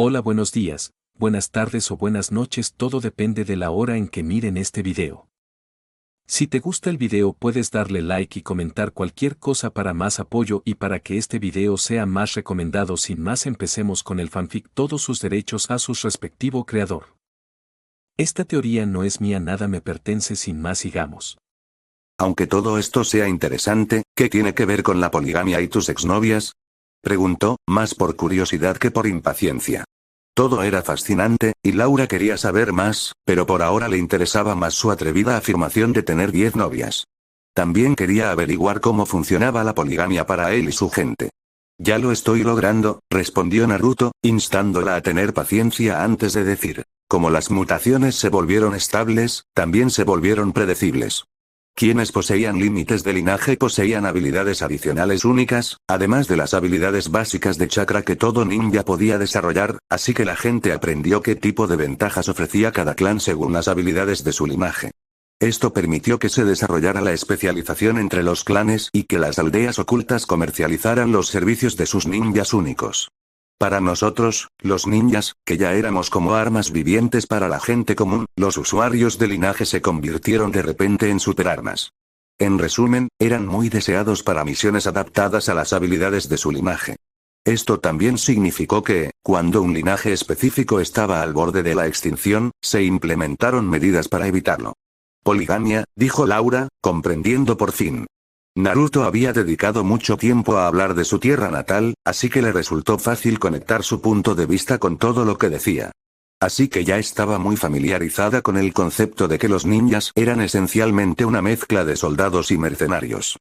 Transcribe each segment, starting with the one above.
Hola, buenos días, buenas tardes o buenas noches, todo depende de la hora en que miren este video. Si te gusta el video puedes darle like y comentar cualquier cosa para más apoyo y para que este video sea más recomendado. Sin más, empecemos con el fanfic. Todos sus derechos a su respectivo creador. Esta teoría no es mía, nada me pertenece. Sin más, sigamos. Aunque todo esto sea interesante, ¿qué tiene que ver con la poligamia y tus exnovias?, preguntó, más por curiosidad que por impaciencia. Todo era fascinante, y Laura quería saber más, pero por ahora le interesaba más su atrevida afirmación de tener 10 novias. También quería averiguar cómo funcionaba la poligamia para él y su gente. Ya lo estoy logrando, respondió Naruto, instándola a tener paciencia antes de decir. Como las mutaciones se volvieron estables, también se volvieron predecibles. Quienes poseían límites de linaje poseían habilidades adicionales únicas, además de las habilidades básicas de chakra que todo ninja podía desarrollar, así que la gente aprendió qué tipo de ventajas ofrecía cada clan según las habilidades de su linaje. Esto permitió que se desarrollara la especialización entre los clanes y que las aldeas ocultas comercializaran los servicios de sus ninjas únicos. Para nosotros, los ninjas, que ya éramos como armas vivientes para la gente común, los usuarios de linaje se convirtieron de repente en superarmas. En resumen, eran muy deseados para misiones adaptadas a las habilidades de su linaje. Esto también significó que, cuando un linaje específico estaba al borde de la extinción, se implementaron medidas para evitarlo. Poligamia, dijo Laura, comprendiendo por fin. Naruto había dedicado mucho tiempo a hablar de su tierra natal, así que le resultó fácil conectar su punto de vista con todo lo que decía. Así que ya estaba muy familiarizada con el concepto de que los ninjas eran esencialmente una mezcla de soldados y mercenarios.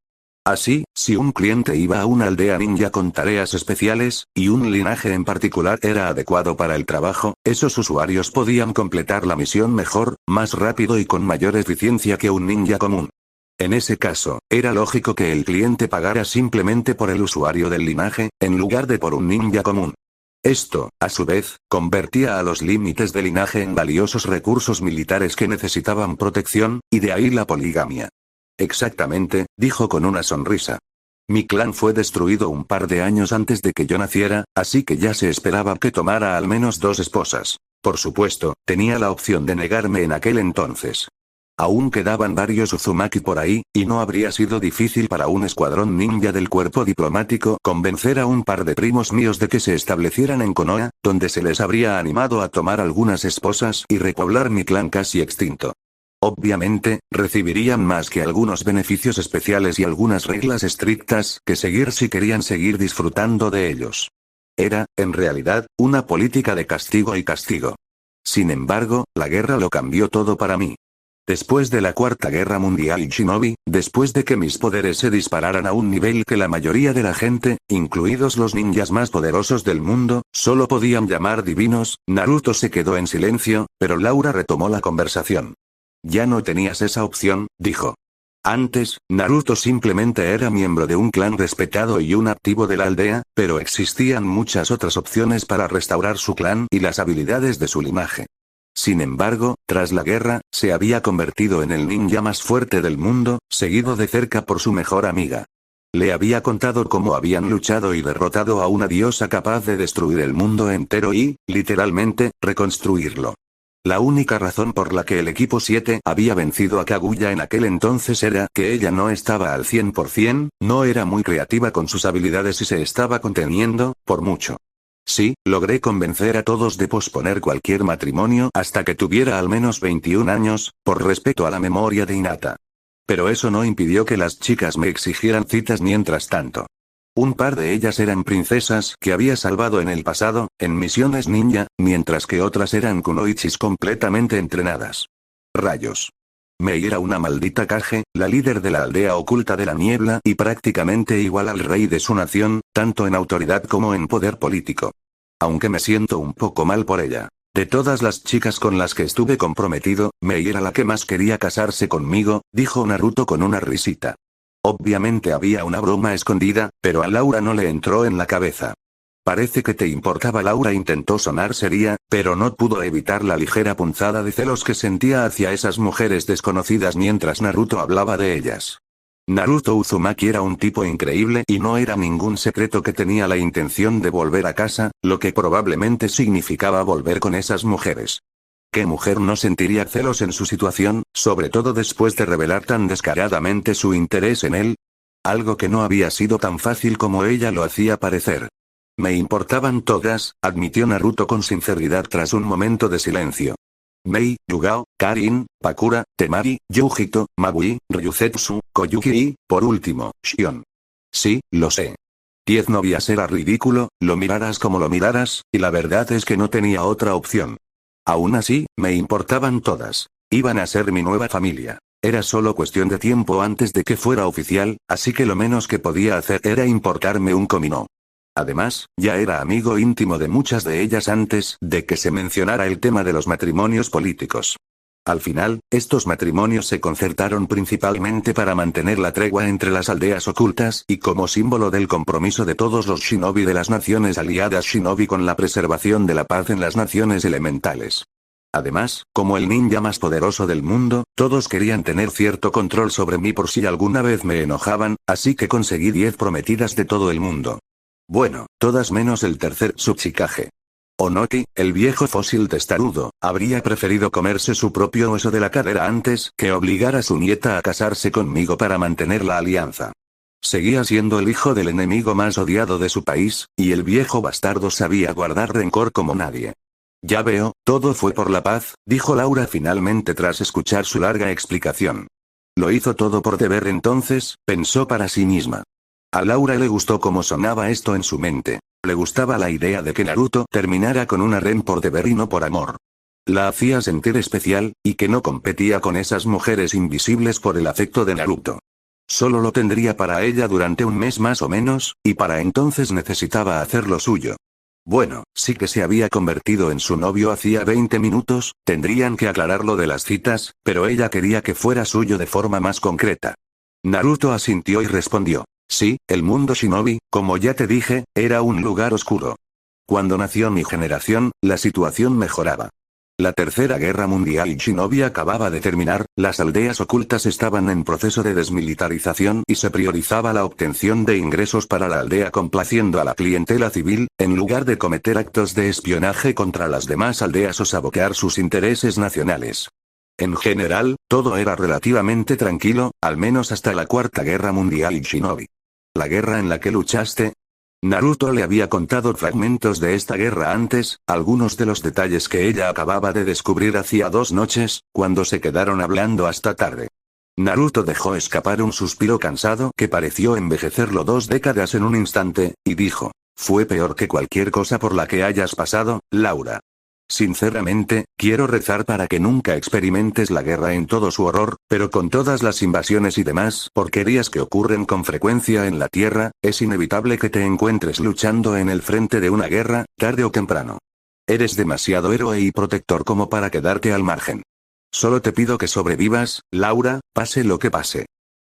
Así, si un cliente iba a una aldea ninja con tareas especiales, y un linaje en particular era adecuado para el trabajo, esos usuarios podían completar la misión mejor, más rápido y con mayor eficiencia que un ninja común. En ese caso, era lógico que el cliente pagara simplemente por el usuario del linaje, en lugar de por un ninja común. Esto, a su vez, convertía a los límites de linaje en valiosos recursos militares que necesitaban protección, y de ahí la poligamia. Exactamente, dijo con una sonrisa. Mi clan fue destruido un par de años antes de que yo naciera, así que ya se esperaba que tomara al menos 2 esposas. Por supuesto, tenía la opción de negarme en aquel entonces. Aún quedaban varios Uzumaki por ahí, y no habría sido difícil para un escuadrón ninja del cuerpo diplomático convencer a un par de primos míos de que se establecieran en Konoha, donde se les habría animado a tomar algunas esposas y repoblar mi clan casi extinto. Obviamente, recibirían más que algunos beneficios especiales y algunas reglas estrictas que seguir si querían seguir disfrutando de ellos. Era, en realidad, una política de castigo y castigo. Sin embargo, la guerra lo cambió todo para mí. Después de la Cuarta Guerra Mundial y Shinobi, después de que mis poderes se dispararan a un nivel que la mayoría de la gente, incluidos los ninjas más poderosos del mundo, solo podían llamar divinos, Naruto se quedó en silencio, pero Laura retomó la conversación. Ya no tenías esa opción, dijo. Antes, Naruto simplemente era miembro de un clan respetado y un activo de la aldea, pero existían muchas otras opciones para restaurar su clan y las habilidades de su linaje. Sin embargo, tras la guerra, se había convertido en el ninja más fuerte del mundo, seguido de cerca por su mejor amiga. Le había contado cómo habían luchado y derrotado a una diosa capaz de destruir el mundo entero y, literalmente, reconstruirlo. La única razón por la que el equipo 7 había vencido a Kaguya en aquel entonces era que ella no estaba al 100%, no era muy creativa con sus habilidades y se estaba conteniendo, por mucho. Sí, logré convencer a todos de posponer cualquier matrimonio hasta que tuviera al menos 21 años, por respeto a la memoria de Hinata. Pero eso no impidió que las chicas me exigieran citas mientras tanto. Un par de ellas eran princesas que había salvado en el pasado, en misiones ninja, mientras que otras eran kunoichis completamente entrenadas. Rayos. Mei era una maldita Kage, la líder de la aldea oculta de la niebla y prácticamente igual al rey de su nación, tanto en autoridad como en poder político. Aunque me siento un poco mal por ella. De todas las chicas con las que estuve comprometido, Mei era la que más quería casarse conmigo, dijo Naruto con una risita. Obviamente había una broma escondida, pero a Laura no le entró en la cabeza. Parece que te importaba. Laura intentó sonar seria, pero no pudo evitar la ligera punzada de celos que sentía hacia esas mujeres desconocidas mientras Naruto hablaba de ellas. Naruto Uzumaki era un tipo increíble y no era ningún secreto que tenía la intención de volver a casa, lo que probablemente significaba volver con esas mujeres. ¿Qué mujer no sentiría celos en su situación, sobre todo después de revelar tan descaradamente su interés en él? Algo que no había sido tan fácil como ella lo hacía parecer. Me importaban todas, admitió Naruto con sinceridad tras un momento de silencio. Mei, Yugao, Karin, Pakura, Temari, Yujito, Mabui, Ryuzetsu, Koyuki y, por último, Shion. Sí, lo sé. 10 novias era ridículo, lo miraras como lo miraras, y la verdad es que no tenía otra opción. Aún así, me importaban todas. Iban a ser mi nueva familia. Era solo cuestión de tiempo antes de que fuera oficial, así que lo menos que podía hacer era importarme un comino. Además, ya era amigo íntimo de muchas de ellas antes de que se mencionara el tema de los matrimonios políticos. Al final, estos matrimonios se concertaron principalmente para mantener la tregua entre las aldeas ocultas y como símbolo del compromiso de todos los shinobi de las naciones aliadas shinobi con la preservación de la paz en las naciones elementales. Además, como el ninja más poderoso del mundo, todos querían tener cierto control sobre mí por si alguna vez me enojaban, así que conseguí 10 prometidas de todo el mundo. Bueno, todas menos el tercer Tsuchikage. Onoki, el viejo fósil testarudo, habría preferido comerse su propio hueso de la cadera antes que obligar a su nieta a casarse conmigo para mantener la alianza. Seguía siendo el hijo del enemigo más odiado de su país, y el viejo bastardo sabía guardar rencor como nadie. Ya veo, todo fue por la paz, dijo Laura finalmente tras escuchar su larga explicación. Lo hizo todo por deber entonces, pensó para sí misma. A Laura le gustó cómo sonaba esto en su mente. Le gustaba la idea de que Naruto terminara con un harem por deber y no por amor. La hacía sentir especial, y que no competía con esas mujeres invisibles por el afecto de Naruto. Solo lo tendría para ella durante un mes más o menos, y para entonces necesitaba hacer lo suyo. Bueno, sí que se había convertido en su novio hacía 20 minutos, tendrían que aclarar lo de las citas, pero ella quería que fuera suyo de forma más concreta. Naruto asintió y respondió. Sí, el mundo shinobi, como ya te dije, era un lugar oscuro. Cuando nació mi generación, la situación mejoraba. La Tercera Guerra Mundial Shinobi acababa de terminar, las aldeas ocultas estaban en proceso de desmilitarización y se priorizaba la obtención de ingresos para la aldea complaciendo a la clientela civil, en lugar de cometer actos de espionaje contra las demás aldeas o sabotear sus intereses nacionales. En general, todo era relativamente tranquilo, al menos hasta la Cuarta Guerra Mundial Shinobi. ¿La guerra en la que luchaste? Naruto le había contado fragmentos de esta guerra antes, algunos de los detalles que ella acababa de descubrir hacía 2 noches, cuando se quedaron hablando hasta tarde. Naruto dejó escapar un suspiro cansado que pareció envejecerlo 2 décadas en un instante, y dijo, fue peor que cualquier cosa por la que hayas pasado, Laura. Sinceramente, quiero rezar para que nunca experimentes la guerra en todo su horror, pero con todas las invasiones y demás porquerías que ocurren con frecuencia en la Tierra, es inevitable que te encuentres luchando en el frente de una guerra, tarde o temprano. Eres demasiado héroe y protector como para quedarte al margen. Solo te pido que sobrevivas, Laura, pase lo que pase.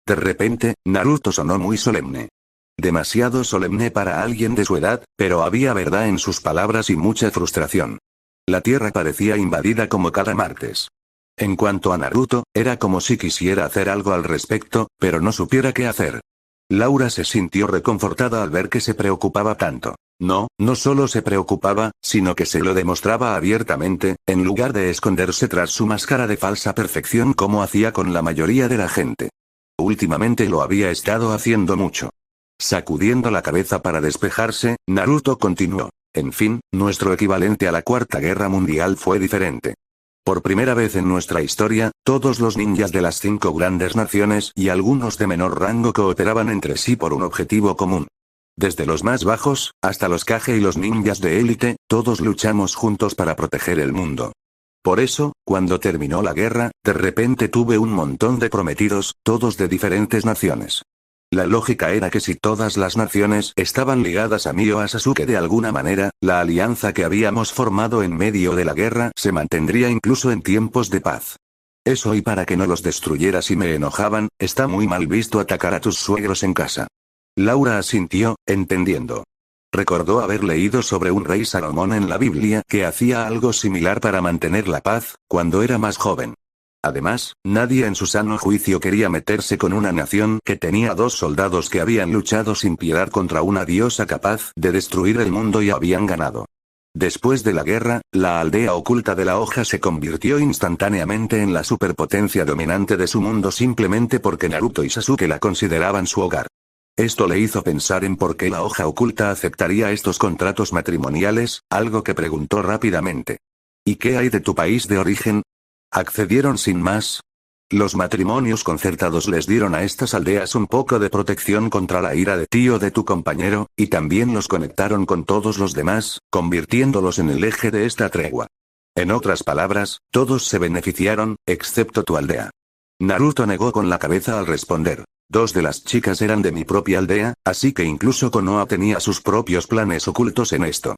De repente, Naruto sonó muy solemne. Demasiado solemne para alguien de su edad, pero había verdad en sus palabras y mucha frustración. La Tierra parecía invadida como cada martes. En cuanto a Naruto, era como si quisiera hacer algo al respecto, pero no supiera qué hacer. Laura se sintió reconfortada al ver que se preocupaba tanto. No solo se preocupaba, sino que se lo demostraba abiertamente, en lugar de esconderse tras su máscara de falsa perfección como hacía con la mayoría de la gente. Últimamente lo había estado haciendo mucho. Sacudiendo la cabeza para despejarse, Naruto continuó. En fin, nuestro equivalente a la Cuarta Guerra Mundial fue diferente. Por primera vez en nuestra historia, todos los ninjas de las 5 grandes naciones y algunos de menor rango cooperaban entre sí por un objetivo común. Desde los más bajos, hasta los Kage y los ninjas de élite, todos luchamos juntos para proteger el mundo. Por eso, cuando terminó la guerra, de repente tuve un montón de prometidos, todos de diferentes naciones. La lógica era que si todas las naciones estaban ligadas a mí o a Sasuke de alguna manera, la alianza que habíamos formado en medio de la guerra se mantendría incluso en tiempos de paz. Eso y para que no los destruyera si me enojaban, está muy mal visto atacar a tus suegros en casa. Laura asintió, entendiendo. Recordó haber leído sobre un rey Salomón en la Biblia que hacía algo similar para mantener la paz, cuando era más joven. Además, nadie en su sano juicio quería meterse con una nación que tenía 2 soldados que habían luchado sin piedad contra una diosa capaz de destruir el mundo y habían ganado. Después de la guerra, la aldea oculta de la hoja se convirtió instantáneamente en la superpotencia dominante de su mundo simplemente porque Naruto y Sasuke la consideraban su hogar. Esto le hizo pensar en por qué la hoja oculta aceptaría estos contratos matrimoniales, algo que preguntó rápidamente. ¿Y qué hay de tu país de origen? Accedieron sin más. Los matrimonios concertados les dieron a estas aldeas un poco de protección contra la ira de tío de tu compañero, y también los conectaron con todos los demás, convirtiéndolos en el eje de esta tregua. En otras palabras, todos se beneficiaron, excepto tu aldea. Naruto negó con la cabeza al responder. 2 de las chicas eran de mi propia aldea, así que incluso Konoha tenía sus propios planes ocultos en esto.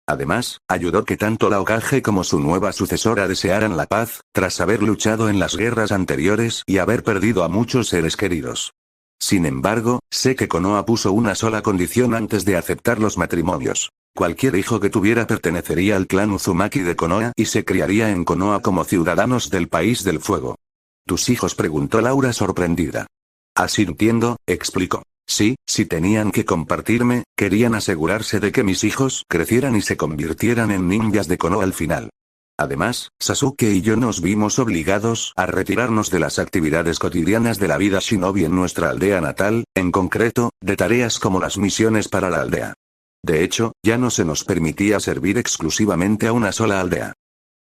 Además, ayudó que tanto la Hokage como su nueva sucesora desearan la paz, tras haber luchado en las guerras anteriores y haber perdido a muchos seres queridos. Sin embargo, sé que Konoha puso una sola condición antes de aceptar los matrimonios. Cualquier hijo que tuviera pertenecería al clan Uzumaki de Konoha y se criaría en Konoha como ciudadanos del País del Fuego. ¿Tus hijos?, preguntó Laura sorprendida. Asintiendo, explicó. Sí, si tenían que compartirme, querían asegurarse de que mis hijos crecieran y se convirtieran en ninjas de Konoha al final. Además, Sasuke y yo nos vimos obligados a retirarnos de las actividades cotidianas de la vida shinobi en nuestra aldea natal, en concreto, de tareas como las misiones para la aldea. De hecho, ya no se nos permitía servir exclusivamente a una sola aldea.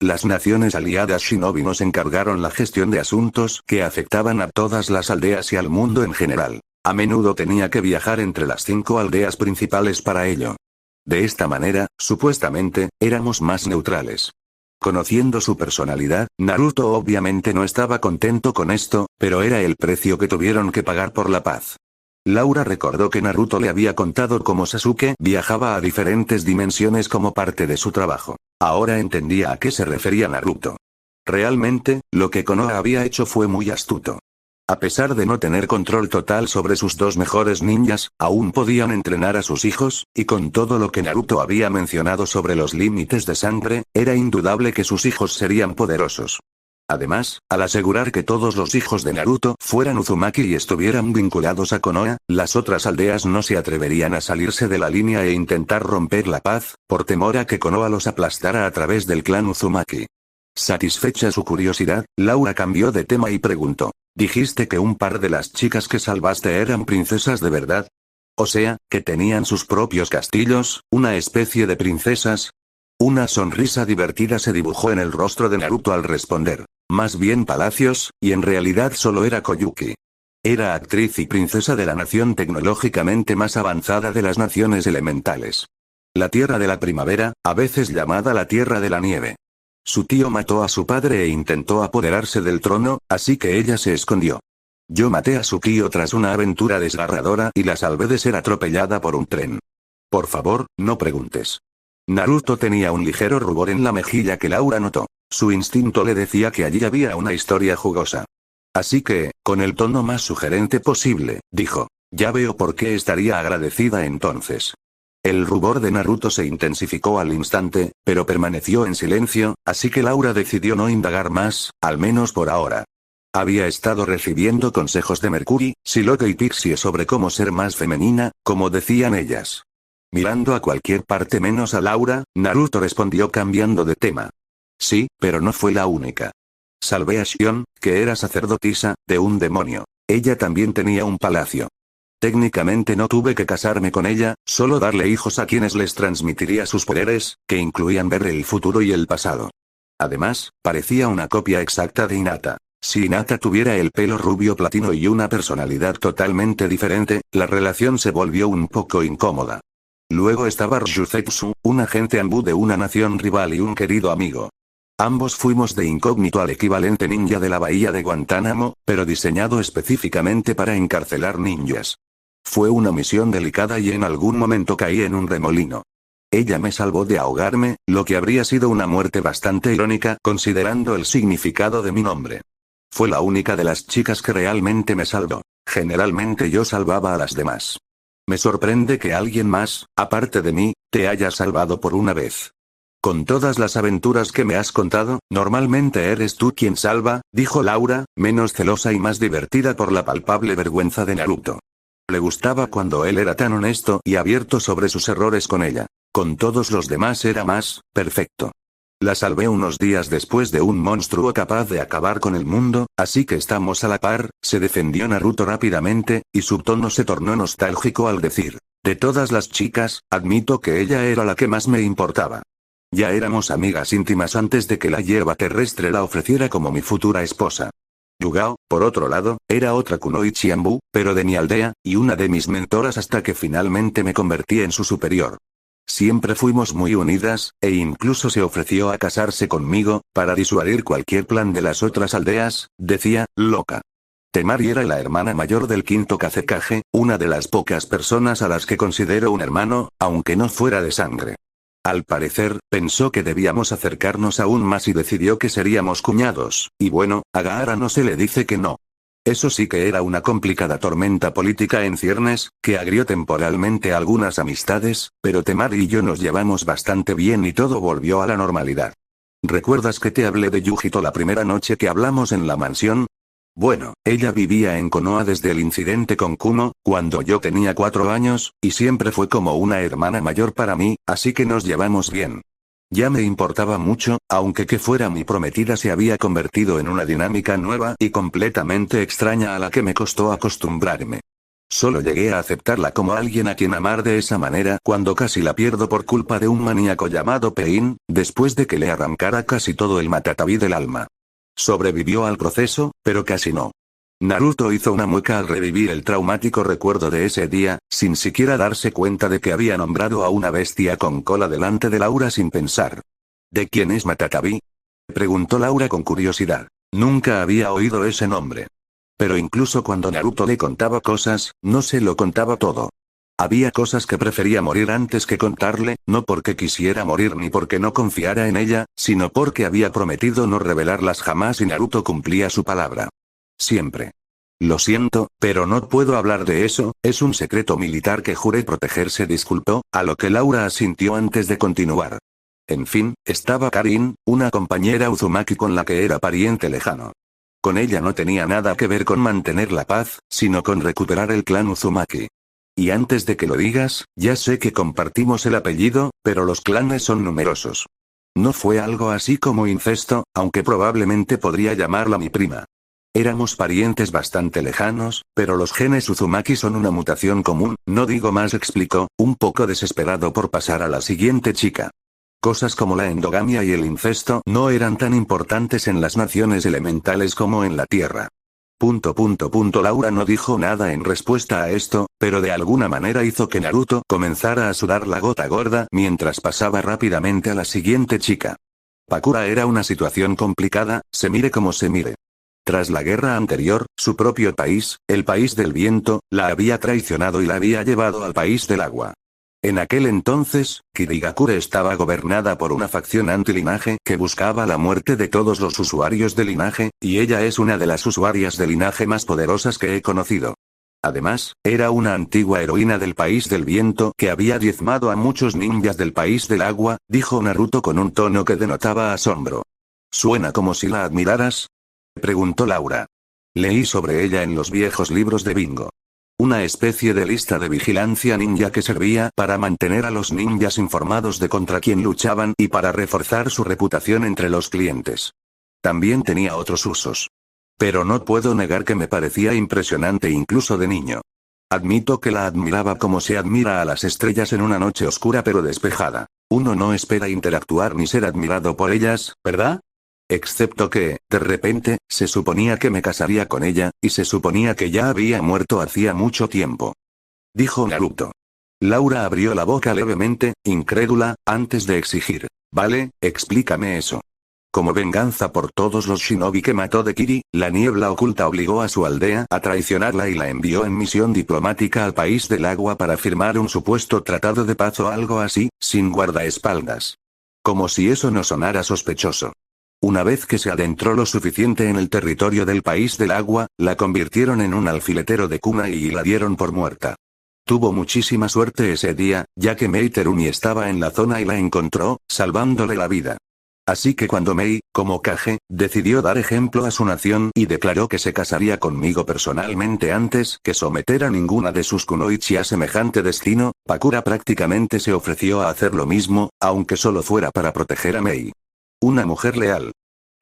Las naciones aliadas shinobi nos encargaron la gestión de asuntos que afectaban a todas las aldeas y al mundo en general. A menudo tenía que viajar entre las 5 aldeas principales para ello. De esta manera, supuestamente, éramos más neutrales. Conociendo su personalidad, Naruto obviamente no estaba contento con esto, pero era el precio que tuvieron que pagar por la paz. Laura recordó que Naruto le había contado cómo Sasuke viajaba a diferentes dimensiones como parte de su trabajo. Ahora entendía a qué se refería Naruto. Realmente, lo que Konoha había hecho fue muy astuto. A pesar de no tener control total sobre sus 2 mejores ninjas, aún podían entrenar a sus hijos, y con todo lo que Naruto había mencionado sobre los límites de sangre, era indudable que sus hijos serían poderosos. Además, al asegurar que todos los hijos de Naruto fueran Uzumaki y estuvieran vinculados a Konoha, las otras aldeas no se atreverían a salirse de la línea e intentar romper la paz, por temor a que Konoha los aplastara a través del clan Uzumaki. Satisfecha su curiosidad, Laura cambió de tema y preguntó. ¿Dijiste que un par de las chicas que salvaste eran princesas de verdad? O sea, que tenían sus propios castillos, una especie de princesas. Una sonrisa divertida se dibujó en el rostro de Naruto al responder. Más bien palacios, y en realidad solo era Koyuki. Era actriz y princesa de la nación tecnológicamente más avanzada de las naciones elementales. La Tierra de la Primavera, a veces llamada la Tierra de la Nieve. Su tío mató a su padre e intentó apoderarse del trono, así que ella se escondió. Yo maté a su tío tras una aventura desgarradora y la salvé de ser atropellada por un tren. Por favor, no preguntes. Naruto tenía un ligero rubor en la mejilla que Laura notó. Su instinto le decía que allí había una historia jugosa. Así que, con el tono más sugerente posible, dijo. Ya veo por qué estaría agradecida entonces. El rubor de Naruto se intensificó al instante, pero permaneció en silencio, así que Laura decidió no indagar más, al menos por ahora. Había estado recibiendo consejos de Mercury, Psylocke y Pixie sobre cómo ser más femenina, como decían ellas. Mirando a cualquier parte menos a Laura, Naruto respondió cambiando de tema. Sí, pero no fue la única. Salvé a Shion, que era sacerdotisa, de un demonio. Ella también tenía un palacio. Técnicamente no tuve que casarme con ella, solo darle hijos a quienes les transmitiría sus poderes, que incluían ver el futuro y el pasado. Además, parecía una copia exacta de Hinata. Si Hinata tuviera el pelo rubio platino y una personalidad totalmente diferente, la relación se volvió un poco incómoda. Luego estaba Ryuzetsu, un agente Anbu de una nación rival y un querido amigo. Ambos fuimos de incógnito al equivalente ninja de la bahía de Guantánamo, pero diseñado específicamente para encarcelar ninjas. Fue una misión delicada y en algún momento caí en un remolino. Ella me salvó de ahogarme, lo que habría sido una muerte bastante irónica considerando el significado de mi nombre. Fue la única de las chicas que realmente me salvó. Generalmente yo salvaba a las demás. Me sorprende que alguien más, aparte de mí, te haya salvado por una vez. Con todas las aventuras que me has contado, normalmente eres tú quien salva, dijo Laura, menos celosa y más divertida por la palpable vergüenza de Naruto. Le gustaba cuando él era tan honesto y abierto sobre sus errores con ella. Con todos los demás era más perfecto. La salvé unos días después de un monstruo capaz de acabar con el mundo, así que estamos a la par, se defendió Naruto rápidamente, y su tono se tornó nostálgico al decir: de todas las chicas, admito que ella era la que más me importaba. Ya éramos amigas íntimas antes de que la hierba terrestre la ofreciera como mi futura esposa. Yugao, por otro lado, era otra kunoichi Anbu, pero de mi aldea, y una de mis mentoras hasta que finalmente me convertí en su superior. Siempre fuimos muy unidas, e incluso se ofreció a casarse conmigo, para disuadir cualquier plan de las otras aldeas, decía, loca. Temari era la hermana mayor del quinto Kazekage, una de las pocas personas a las que considero un hermano, aunque no fuera de sangre. Al parecer, pensó que debíamos acercarnos aún más y decidió que seríamos cuñados, y bueno, a Gaara no se le dice que no. Eso sí que era una complicada tormenta política en ciernes, que agrió temporalmente algunas amistades, pero Temari y yo nos llevamos bastante bien y todo volvió a la normalidad. ¿Recuerdas que te hablé de Yujito la primera noche que hablamos en la mansión? Bueno, ella vivía en Konoha desde el incidente con Kumo, cuando yo tenía 4 años, y siempre fue como una hermana mayor para mí, así que nos llevamos bien. Ya me importaba mucho, aunque que fuera mi prometida se había convertido en una dinámica nueva y completamente extraña a la que me costó acostumbrarme. Solo llegué a aceptarla como alguien a quien amar de esa manera cuando casi la pierdo por culpa de un maníaco llamado Pain, después de que le arrancara casi todo el matatabi del alma. Sobrevivió al proceso, pero casi no. Naruto hizo una mueca al revivir el traumático recuerdo de ese día, sin siquiera darse cuenta de que había nombrado a una bestia con cola delante de Laura sin pensar. ¿De quién es Matatabi?, preguntó Laura con curiosidad. Nunca había oído ese nombre. Pero incluso cuando Naruto le contaba cosas, no se lo contaba todo. Había cosas que prefería morir antes que contarle, no porque quisiera morir ni porque no confiara en ella, sino porque había prometido no revelarlas jamás y Naruto cumplía su palabra. Siempre. Lo siento, pero no puedo hablar de eso, es un secreto militar que juré proteger, se disculpó, a lo que Laura asintió antes de continuar. En fin, estaba Karin, una compañera Uzumaki con la que era pariente lejano. Con ella no tenía nada que ver con mantener la paz, sino con recuperar el clan Uzumaki. Y antes de que lo digas, ya sé que compartimos el apellido, pero los clanes son numerosos. No fue algo así como incesto, aunque probablemente podría llamarla mi prima. Éramos parientes bastante lejanos, pero los genes Uzumaki son una mutación común, no digo más, explicó, un poco desesperado por pasar a la siguiente chica. Cosas como la endogamia y el incesto no eran tan importantes en las naciones elementales como en la Tierra. Laura no dijo nada en respuesta a esto, pero de alguna manera hizo que Naruto comenzara a sudar la gota gorda mientras pasaba rápidamente a la siguiente chica. Pakura era una situación complicada, se mire como se mire. Tras la guerra anterior, su propio país, el país del viento, la había traicionado y la había llevado al país del agua. En aquel entonces, Kirigakure estaba gobernada por una facción anti-linaje que buscaba la muerte de todos los usuarios de linaje, y ella es una de las usuarias de linaje más poderosas que he conocido. Además, era una antigua heroína del país del viento que había diezmado a muchos ninjas del país del agua, dijo Naruto con un tono que denotaba asombro. ¿Suena como si la admiraras?, preguntó Laura. Leí sobre ella en los viejos libros de Bingo. Una especie de lista de vigilancia ninja que servía para mantener a los ninjas informados de contra quién luchaban y para reforzar su reputación entre los clientes. También tenía otros usos. Pero no puedo negar que me parecía impresionante incluso de niño. Admito que la admiraba como se admira a las estrellas en una noche oscura pero despejada. Uno no espera interactuar ni ser admirado por ellas, ¿verdad? Excepto que, de repente, se suponía que me casaría con ella, y se suponía que ya había muerto hacía mucho tiempo. Dijo Naruto. Laura abrió la boca levemente, incrédula, antes de exigir. Vale, explícame eso. Como venganza por todos los shinobi que mató de Kiri, la niebla oculta obligó a su aldea a traicionarla y la envió en misión diplomática al país del agua para firmar un supuesto tratado de paz o algo así, sin guardaespaldas. Como si eso no sonara sospechoso. Una vez que se adentró lo suficiente en el territorio del país del agua, la convirtieron en un alfiletero de cuna y la dieron por muerta. Tuvo muchísima suerte ese día, ya que Mei Terumi estaba en la zona y la encontró, salvándole la vida. Así que cuando Mei, como Kage, decidió dar ejemplo a su nación y declaró que se casaría conmigo personalmente antes que someter a ninguna de sus kunoichi a semejante destino, Pakura prácticamente se ofreció a hacer lo mismo, aunque solo fuera para proteger a Mei. Una mujer leal.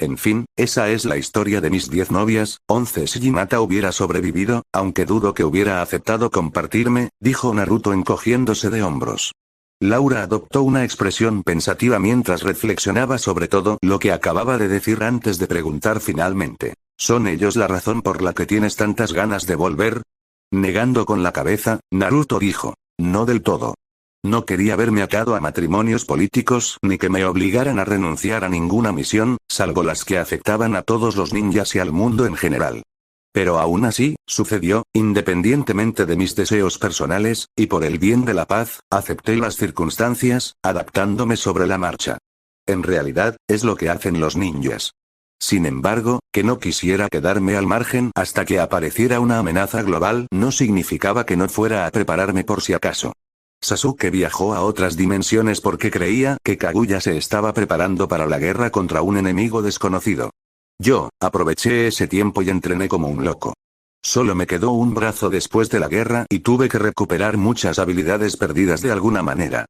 En fin, esa es la historia de mis 10 novias, 11 si Hinata hubiera sobrevivido, aunque dudo que hubiera aceptado compartirme, dijo Naruto encogiéndose de hombros. Laura adoptó una expresión pensativa mientras reflexionaba sobre todo lo que acababa de decir antes de preguntar finalmente. ¿Son ellos la razón por la que tienes tantas ganas de volver? Negando con la cabeza, Naruto dijo. No del todo. No quería verme atado a matrimonios políticos ni que me obligaran a renunciar a ninguna misión, salvo las que afectaban a todos los ninjas y al mundo en general. Pero aún así, sucedió, independientemente de mis deseos personales, y por el bien de la paz, acepté las circunstancias, adaptándome sobre la marcha. En realidad, es lo que hacen los ninjas. Sin embargo, que no quisiera quedarme al margen hasta que apareciera una amenaza global no significaba que no fuera a prepararme por si acaso. Sasuke viajó a otras dimensiones porque creía que Kaguya se estaba preparando para la guerra contra un enemigo desconocido. Yo, aproveché ese tiempo y entrené como un loco. Solo me quedó un brazo después de la guerra y tuve que recuperar muchas habilidades perdidas de alguna manera.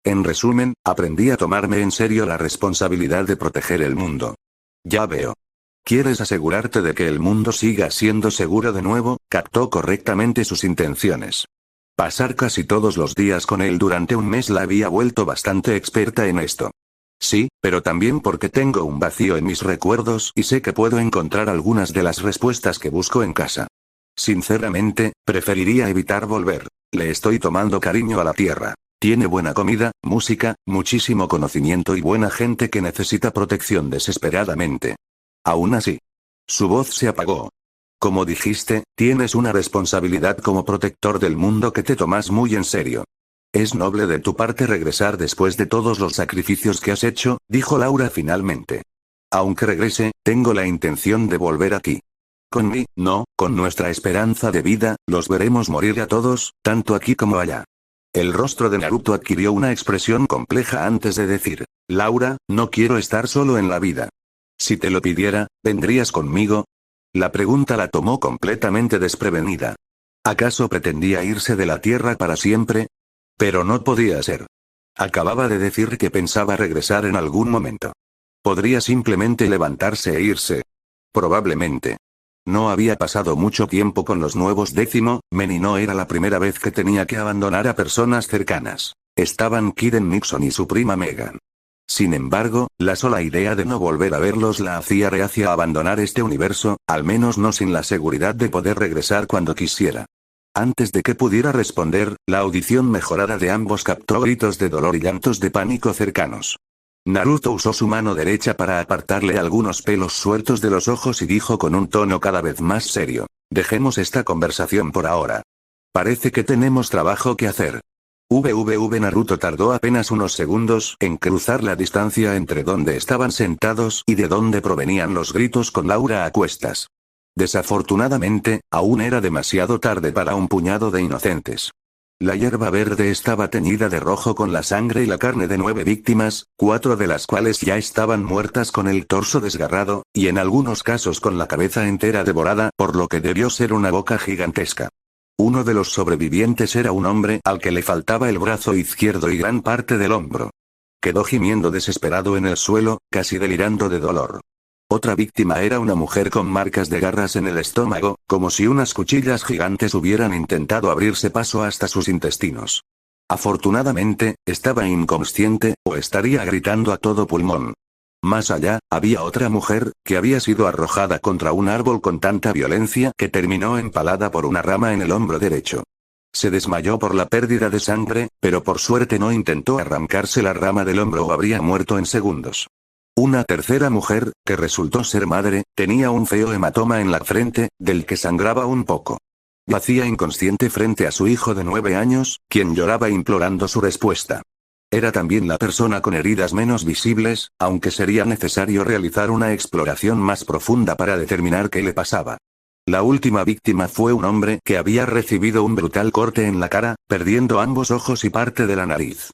En resumen, aprendí a tomarme en serio la responsabilidad de proteger el mundo. Ya veo. ¿Quieres asegurarte de que el mundo siga siendo seguro de nuevo? Captó correctamente sus intenciones. Pasar casi todos los días con él durante un mes la había vuelto bastante experta en esto. Sí, pero también porque tengo un vacío en mis recuerdos y sé que puedo encontrar algunas de las respuestas que busco en casa. Sinceramente, preferiría evitar volver. Le estoy tomando cariño a la tierra. Tiene buena comida, música, muchísimo conocimiento y buena gente que necesita protección desesperadamente. Aún así. Su voz se apagó. Como dijiste, tienes una responsabilidad como protector del mundo que te tomas muy en serio. Es noble de tu parte regresar después de todos los sacrificios que has hecho, dijo Laura finalmente. Aunque regrese, tengo la intención de volver aquí. Con mí, no, con nuestra esperanza de vida, los veremos morir a todos, tanto aquí como allá. El rostro de Naruto adquirió una expresión compleja antes de decir, Laura, no quiero estar solo en la vida. Si te lo pidiera, ¿vendrías conmigo? La pregunta la tomó completamente desprevenida. ¿Acaso pretendía irse de la Tierra para siempre? Pero no podía ser. Acababa de decir que pensaba regresar en algún momento. Podría simplemente levantarse e irse. Probablemente. No había pasado mucho tiempo con los nuevos Men y no era la primera vez que tenía que abandonar a personas cercanas. Estaban Kiden Nixon y su prima Megan. Sin embargo, la sola idea de no volver a verlos la hacía reacia a abandonar este universo, al menos no sin la seguridad de poder regresar cuando quisiera. Antes de que pudiera responder, la audición mejorada de ambos captó gritos de dolor y llantos de pánico cercanos. Naruto usó su mano derecha para apartarle algunos pelos sueltos de los ojos y dijo con un tono cada vez más serio. Dejemos esta conversación por ahora. Parece que tenemos trabajo que hacer. Naruto tardó apenas unos segundos en cruzar la distancia entre donde estaban sentados y de donde provenían los gritos con Laura a cuestas. Desafortunadamente, aún era demasiado tarde para un puñado de inocentes. La hierba verde estaba teñida de rojo con la sangre y la carne de 9 víctimas, 4 de las cuales ya estaban muertas con el torso desgarrado, y en algunos casos con la cabeza entera devorada, por lo que debió ser una boca gigantesca. Uno de los sobrevivientes era un hombre al que le faltaba el brazo izquierdo y gran parte del hombro. Quedó gimiendo desesperado en el suelo, casi delirando de dolor. Otra víctima era una mujer con marcas de garras en el estómago, como si unas cuchillas gigantes hubieran intentado abrirse paso hasta sus intestinos. Afortunadamente, estaba inconsciente, o estaría gritando a todo pulmón. Más allá, había otra mujer, que había sido arrojada contra un árbol con tanta violencia que terminó empalada por una rama en el hombro derecho. Se desmayó por la pérdida de sangre, pero por suerte no intentó arrancarse la rama del hombro o habría muerto en segundos. Una tercera mujer, que resultó ser madre, tenía un feo hematoma en la frente, del que sangraba un poco. Yacía inconsciente frente a su hijo de 9 años, quien lloraba implorando su respuesta. Era también la persona con heridas menos visibles, aunque sería necesario realizar una exploración más profunda para determinar qué le pasaba. La última víctima fue un hombre que había recibido un brutal corte en la cara, perdiendo ambos ojos y parte de la nariz.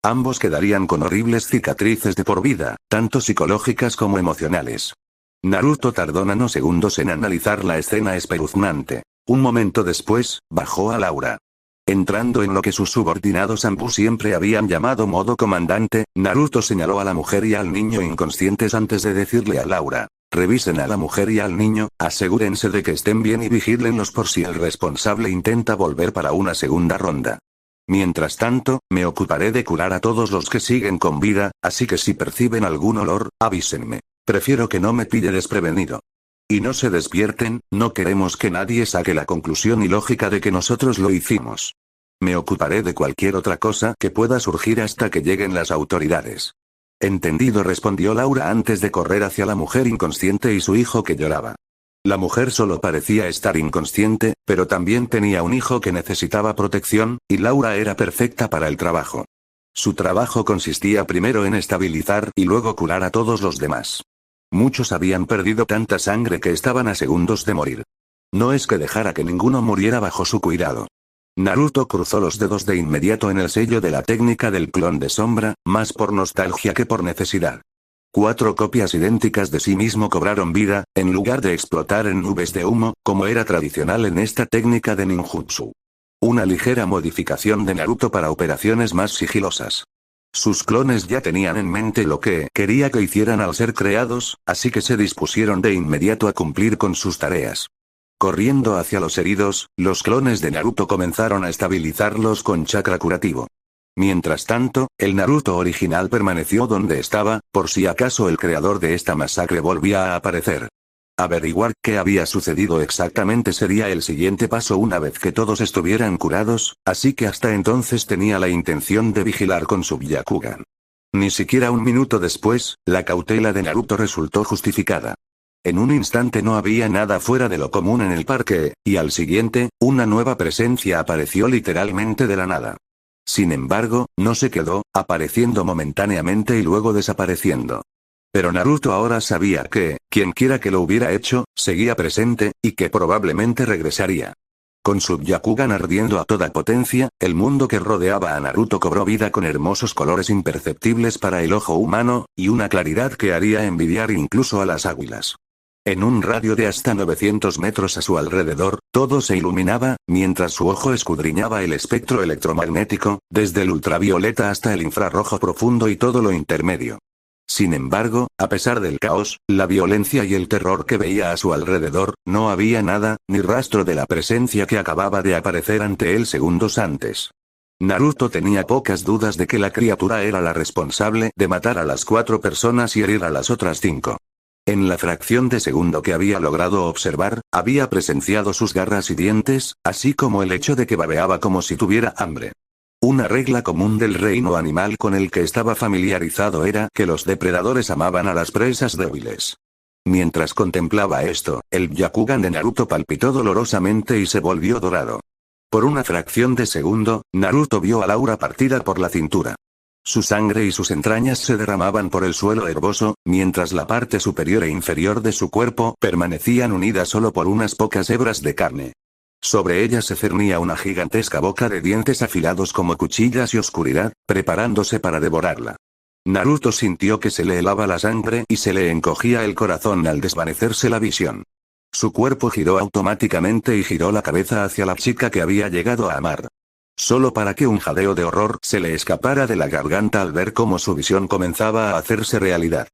Ambos quedarían con horribles cicatrices de por vida, tanto psicológicas como emocionales. Naruto tardó nanosegundos en analizar la escena espeluznante. Un momento después, bajó a Laura. Entrando en lo que sus subordinados Anbu siempre habían llamado modo comandante, Naruto señaló a la mujer y al niño inconscientes antes de decirle a Laura: revisen a la mujer y al niño, asegúrense de que estén bien y vigílenlos por si el responsable intenta volver para una segunda ronda. Mientras tanto, me ocuparé de curar a todos los que siguen con vida, así que si perciben algún olor, avísenme. Prefiero que no me pille desprevenido. Y no se despierten, no queremos que nadie saque la conclusión ilógica de que nosotros lo hicimos. Me ocuparé de cualquier otra cosa que pueda surgir hasta que lleguen las autoridades. Entendido, respondió Laura antes de correr hacia la mujer inconsciente y su hijo que lloraba. La mujer solo parecía estar inconsciente, pero también tenía un hijo que necesitaba protección, y Laura era perfecta para el trabajo. Su trabajo consistía primero en estabilizar y luego curar a todos los demás. Muchos habían perdido tanta sangre que estaban a segundos de morir. No es que dejara que ninguno muriera bajo su cuidado. Naruto cruzó los dedos de inmediato en el sello de la técnica del clon de sombra, más por nostalgia que por necesidad. 4 copias idénticas de sí mismo cobraron vida, en lugar de explotar en nubes de humo, como era tradicional en esta técnica de ninjutsu. Una ligera modificación de Naruto para operaciones más sigilosas. Sus clones ya tenían en mente lo que quería que hicieran al ser creados, así que se dispusieron de inmediato a cumplir con sus tareas. Corriendo hacia los heridos, los clones de Naruto comenzaron a estabilizarlos con chakra curativo. Mientras tanto, el Naruto original permaneció donde estaba, por si acaso el creador de esta masacre volvía a aparecer. Averiguar qué había sucedido exactamente sería el siguiente paso una vez que todos estuvieran curados, así que hasta entonces tenía la intención de vigilar con su Byakugan. Ni siquiera un minuto después, la cautela de Naruto resultó justificada. En un instante no había nada fuera de lo común en el parque, y al siguiente, una nueva presencia apareció literalmente de la nada. Sin embargo, no se quedó, apareciendo momentáneamente y luego desapareciendo. Pero Naruto ahora sabía que, quienquiera que lo hubiera hecho, seguía presente, y que probablemente regresaría. Con su Byakugan ardiendo a toda potencia, el mundo que rodeaba a Naruto cobró vida con hermosos colores imperceptibles para el ojo humano, y una claridad que haría envidiar incluso a las águilas. En un radio de hasta 900 metros a su alrededor, todo se iluminaba, mientras su ojo escudriñaba el espectro electromagnético, desde el ultravioleta hasta el infrarrojo profundo y todo lo intermedio. Sin embargo, a pesar del caos, la violencia y el terror que veía a su alrededor, no había nada, ni rastro de la presencia que acababa de aparecer ante él segundos antes. Naruto tenía pocas dudas de que la criatura era la responsable de matar a las 4 personas y herir a las otras 5. En la fracción de segundo que había logrado observar, había presenciado sus garras y dientes, así como el hecho de que babeaba como si tuviera hambre. Una regla común del reino animal con el que estaba familiarizado era que los depredadores amaban a las presas débiles. Mientras contemplaba esto, el Byakugan de Naruto palpitó dolorosamente y se volvió dorado. Por una fracción de segundo, Naruto vio a Laura partida por la cintura. Su sangre y sus entrañas se derramaban por el suelo herboso, mientras la parte superior e inferior de su cuerpo permanecían unidas solo por unas pocas hebras de carne. Sobre ella se cernía una gigantesca boca de dientes afilados como cuchillas y oscuridad, preparándose para devorarla. Naruto sintió que se le helaba la sangre y se le encogía el corazón al desvanecerse la visión. Su cuerpo giró automáticamente y giró la cabeza hacia la chica que había llegado a amar. Solo para que un jadeo de horror se le escapara de la garganta al ver cómo su visión comenzaba a hacerse realidad.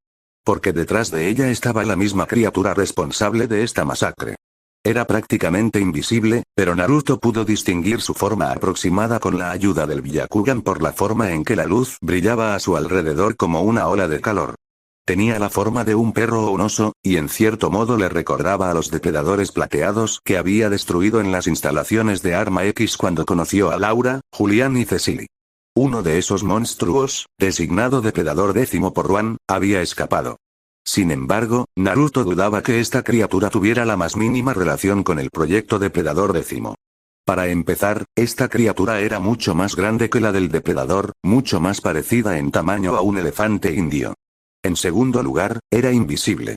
Porque detrás de ella estaba la misma criatura responsable de esta masacre. Era prácticamente invisible, pero Naruto pudo distinguir su forma aproximada con la ayuda del Byakugan por la forma en que la luz brillaba a su alrededor como una ola de calor. Tenía la forma de un perro o un oso, y en cierto modo le recordaba a los depredadores plateados que había destruido en las instalaciones de Arma X cuando conoció a Laura, Julián y Cecily. Uno de esos monstruos, designado depredador 10º por Ruan, había escapado. Sin embargo, Naruto dudaba que esta criatura tuviera la más mínima relación con el proyecto depredador 10º. Para empezar, esta criatura era mucho más grande que la del depredador, mucho más parecida en tamaño a un elefante indio. En segundo lugar, era invisible.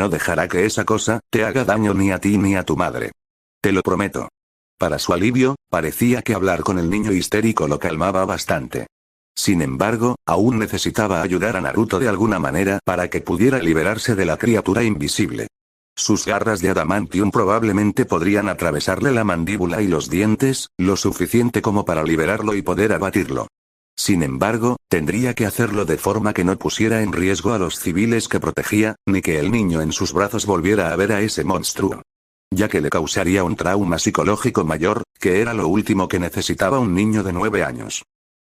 no dejará que esa cosa te haga daño ni a ti ni a tu madre. Te lo prometo. Para su alivio, parecía que hablar con el niño histérico lo calmaba bastante. Sin embargo, aún necesitaba ayudar a Naruto de alguna manera para que pudiera liberarse de la criatura invisible. Sus garras de adamantium probablemente podrían atravesarle la mandíbula y los dientes, lo suficiente como para liberarlo y poder abatirlo. Sin embargo, tendría que hacerlo de forma que no pusiera en riesgo a los civiles que protegía, ni que el niño en sus brazos volviera a ver a ese monstruo. Ya que le causaría un trauma psicológico mayor, que era lo último que necesitaba un niño de 9 años.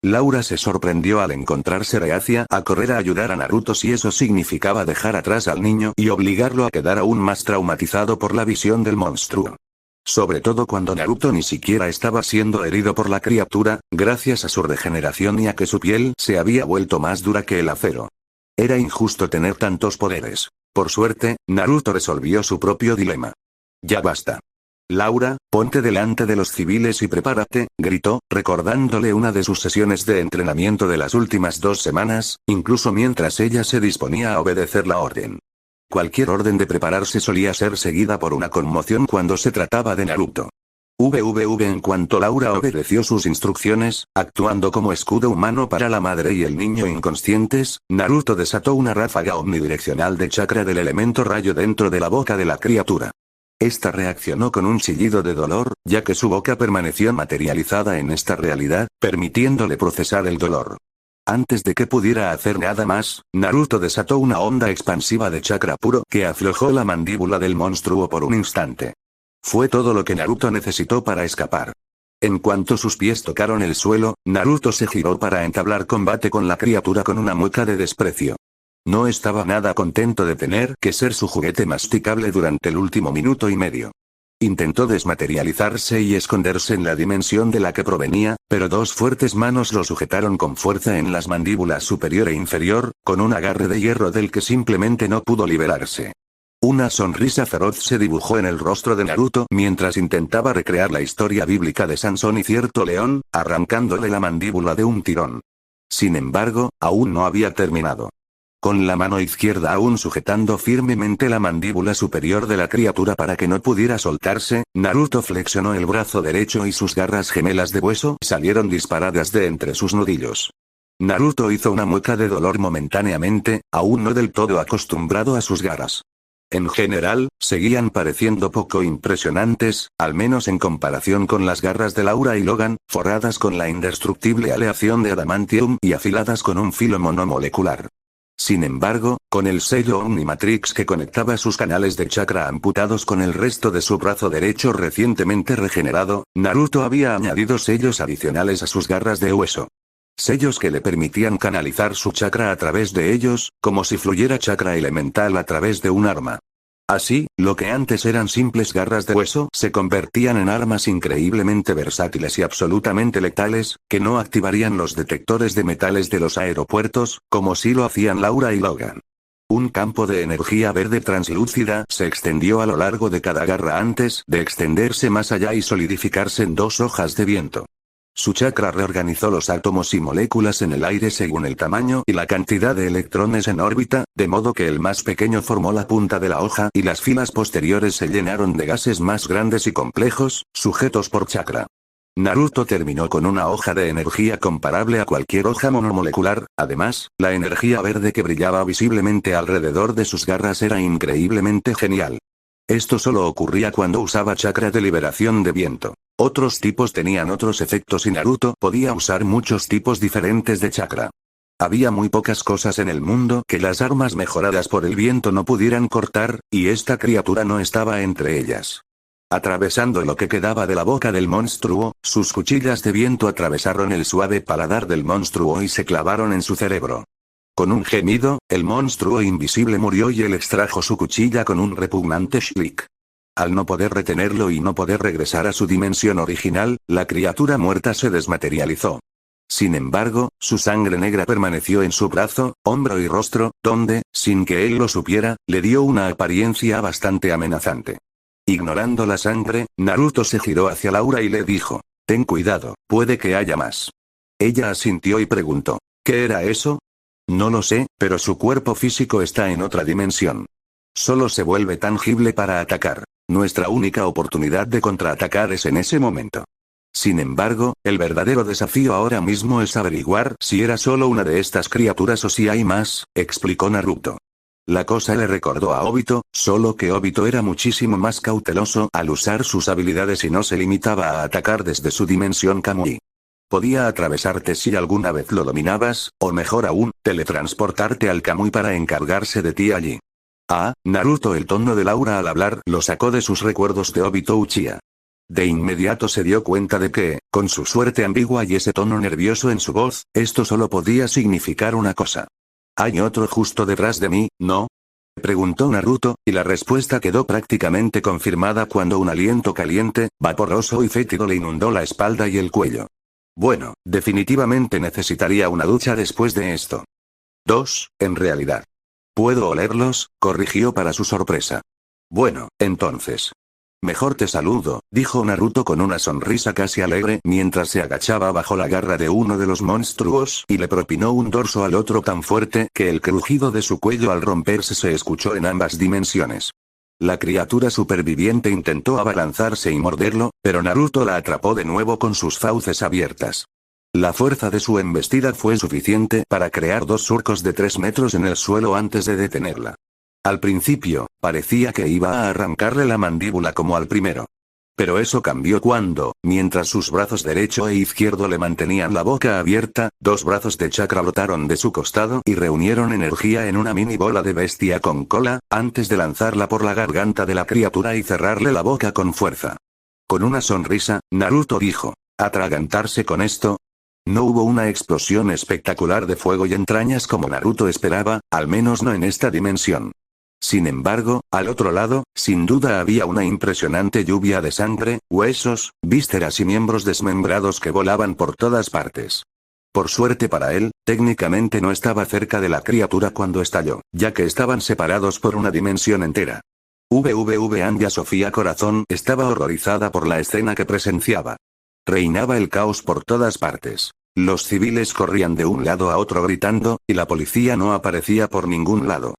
Laura se sorprendió al encontrarse reacia a correr a ayudar a Naruto si eso significaba dejar atrás al niño y obligarlo a quedar aún más traumatizado por la visión del monstruo. Sobre todo cuando Naruto ni siquiera estaba siendo herido por la criatura, gracias a su regeneración y a que su piel se había vuelto más dura que el acero. Era injusto tener tantos poderes. Por suerte, Naruto resolvió su propio dilema. Ya basta. Laura, ponte delante de los civiles y prepárate, gritó, recordándole una de sus sesiones de entrenamiento de las últimas 2 semanas, incluso mientras ella se disponía a obedecer la orden. Cualquier orden de prepararse solía ser seguida por una conmoción cuando se trataba de Naruto. En cuanto Laura obedeció sus instrucciones, actuando como escudo humano para la madre y el niño inconscientes, Naruto desató una ráfaga omnidireccional de chakra del elemento rayo dentro de la boca de la criatura. Esta reaccionó con un chillido de dolor, ya que su boca permaneció materializada en esta realidad, permitiéndole procesar el dolor. Antes de que pudiera hacer nada más, Naruto desató una onda expansiva de chakra puro que aflojó la mandíbula del monstruo por un instante. Fue todo lo que Naruto necesitó para escapar. En cuanto sus pies tocaron el suelo, Naruto se giró para entablar combate con la criatura con una mueca de desprecio. No estaba nada contento de tener que ser su juguete masticable durante el último minuto y medio. Intentó desmaterializarse y esconderse en la dimensión de la que provenía, pero 2 fuertes manos lo sujetaron con fuerza en las mandíbulas superior e inferior, con un agarre de hierro del que simplemente no pudo liberarse. Una sonrisa feroz se dibujó en el rostro de Naruto mientras intentaba recrear la historia bíblica de Sansón y cierto león, arrancándole la mandíbula de un tirón. Sin embargo, aún no había terminado. Con la mano izquierda aún sujetando firmemente la mandíbula superior de la criatura para que no pudiera soltarse, Naruto flexionó el brazo derecho y sus garras gemelas de hueso salieron disparadas de entre sus nudillos. Naruto hizo una mueca de dolor momentáneamente, aún no del todo acostumbrado a sus garras. En general, seguían pareciendo poco impresionantes, al menos en comparación con las garras de Laura y Logan, forradas con la indestructible aleación de adamantium y afiladas con un filo monomolecular. Sin embargo, con el sello Omnimatrix que conectaba sus canales de chakra amputados con el resto de su brazo derecho recientemente regenerado, Naruto había añadido sellos adicionales a sus garras de hueso. Sellos que le permitían canalizar su chakra a través de ellos, como si fluyera chakra elemental a través de un arma. Así, lo que antes eran simples garras de hueso se convertían en armas increíblemente versátiles y absolutamente letales, que no activarían los detectores de metales de los aeropuertos, como si lo hacían Laura y Logan. Un campo de energía verde translúcida se extendió a lo largo de cada garra antes de extenderse más allá y solidificarse en 2 hojas de viento. Su chakra reorganizó los átomos y moléculas en el aire según el tamaño y la cantidad de electrones en órbita, de modo que el más pequeño formó la punta de la hoja y las filas posteriores se llenaron de gases más grandes y complejos, sujetos por chakra. Naruto terminó con una hoja de energía comparable a cualquier hoja monomolecular, además, la energía verde que brillaba visiblemente alrededor de sus garras era increíblemente genial. Esto solo ocurría cuando usaba chakra de liberación de viento. Otros tipos tenían otros efectos y Naruto podía usar muchos tipos diferentes de chakra. Había muy pocas cosas en el mundo que las armas mejoradas por el viento no pudieran cortar, y esta criatura no estaba entre ellas. Atravesando lo que quedaba de la boca del monstruo, sus cuchillas de viento atravesaron el suave paladar del monstruo y se clavaron en su cerebro. Con un gemido, el monstruo invisible murió y él extrajo su cuchilla con un repugnante shlick. Al no poder retenerlo y no poder regresar a su dimensión original, la criatura muerta se desmaterializó. Sin embargo, su sangre negra permaneció en su brazo, hombro y rostro, donde, sin que él lo supiera, le dio una apariencia bastante amenazante. Ignorando la sangre, Naruto se giró hacia Laura y le dijo: «Ten cuidado, puede que haya más». Ella asintió y preguntó: «¿Qué era eso?» «No lo sé, pero su cuerpo físico está en otra dimensión. Solo se vuelve tangible para atacar. Nuestra única oportunidad de contraatacar es en ese momento». Sin embargo, el verdadero desafío ahora mismo es averiguar si era solo una de estas criaturas o si hay más, explicó Naruto. La cosa le recordó a Obito, solo que Obito era muchísimo más cauteloso al usar sus habilidades y no se limitaba a atacar desde su dimensión Kamui. Podía atravesarte si alguna vez lo dominabas, o mejor aún, teletransportarte al Kamui para encargarse de ti allí. Ah, Naruto. El tono de Laura al hablar lo sacó de sus recuerdos de Obito Uchiha. De inmediato se dio cuenta de que, con su suerte ambigua y ese tono nervioso en su voz, esto solo podía significar una cosa. ¿Hay otro justo detrás de mí, no? Preguntó Naruto, y la respuesta quedó prácticamente confirmada cuando un aliento caliente, vaporoso y fétido le inundó la espalda y el cuello. Bueno, definitivamente necesitaría una ducha después de esto. 2, en realidad. ¿Puedo olerlos?, corrigió para su sorpresa. Bueno, entonces. Mejor te saludo, dijo Naruto con una sonrisa casi alegre mientras se agachaba bajo la garra de uno de los monstruos y le propinó un dorso al otro tan fuerte que el crujido de su cuello al romperse se escuchó en ambas dimensiones. La criatura superviviente intentó abalanzarse y morderlo, pero Naruto la atrapó de nuevo con sus fauces abiertas. La fuerza de su embestida fue suficiente para crear 2 surcos de 3 metros en el suelo antes de detenerla. Al principio, parecía que iba a arrancarle la mandíbula como al primero. Pero eso cambió cuando, mientras sus brazos derecho e izquierdo le mantenían la boca abierta, 2 brazos de chakra brotaron de su costado y reunieron energía en una mini bola de bestia con cola, antes de lanzarla por la garganta de la criatura y cerrarle la boca con fuerza. Con una sonrisa, Naruto dijo: ¿atragantarse con esto? No hubo una explosión espectacular de fuego y entrañas como Naruto esperaba, al menos no en esta dimensión. Sin embargo, al otro lado, sin duda había una impresionante lluvia de sangre, huesos, vísceras y miembros desmembrados que volaban por todas partes. Por suerte para él, técnicamente no estaba cerca de la criatura cuando estalló, ya que estaban separados por una dimensión entera. Anya Sofía Corazón estaba horrorizada por la escena que presenciaba. Reinaba el caos por todas partes. Los civiles corrían de un lado a otro gritando, y la policía no aparecía por ningún lado.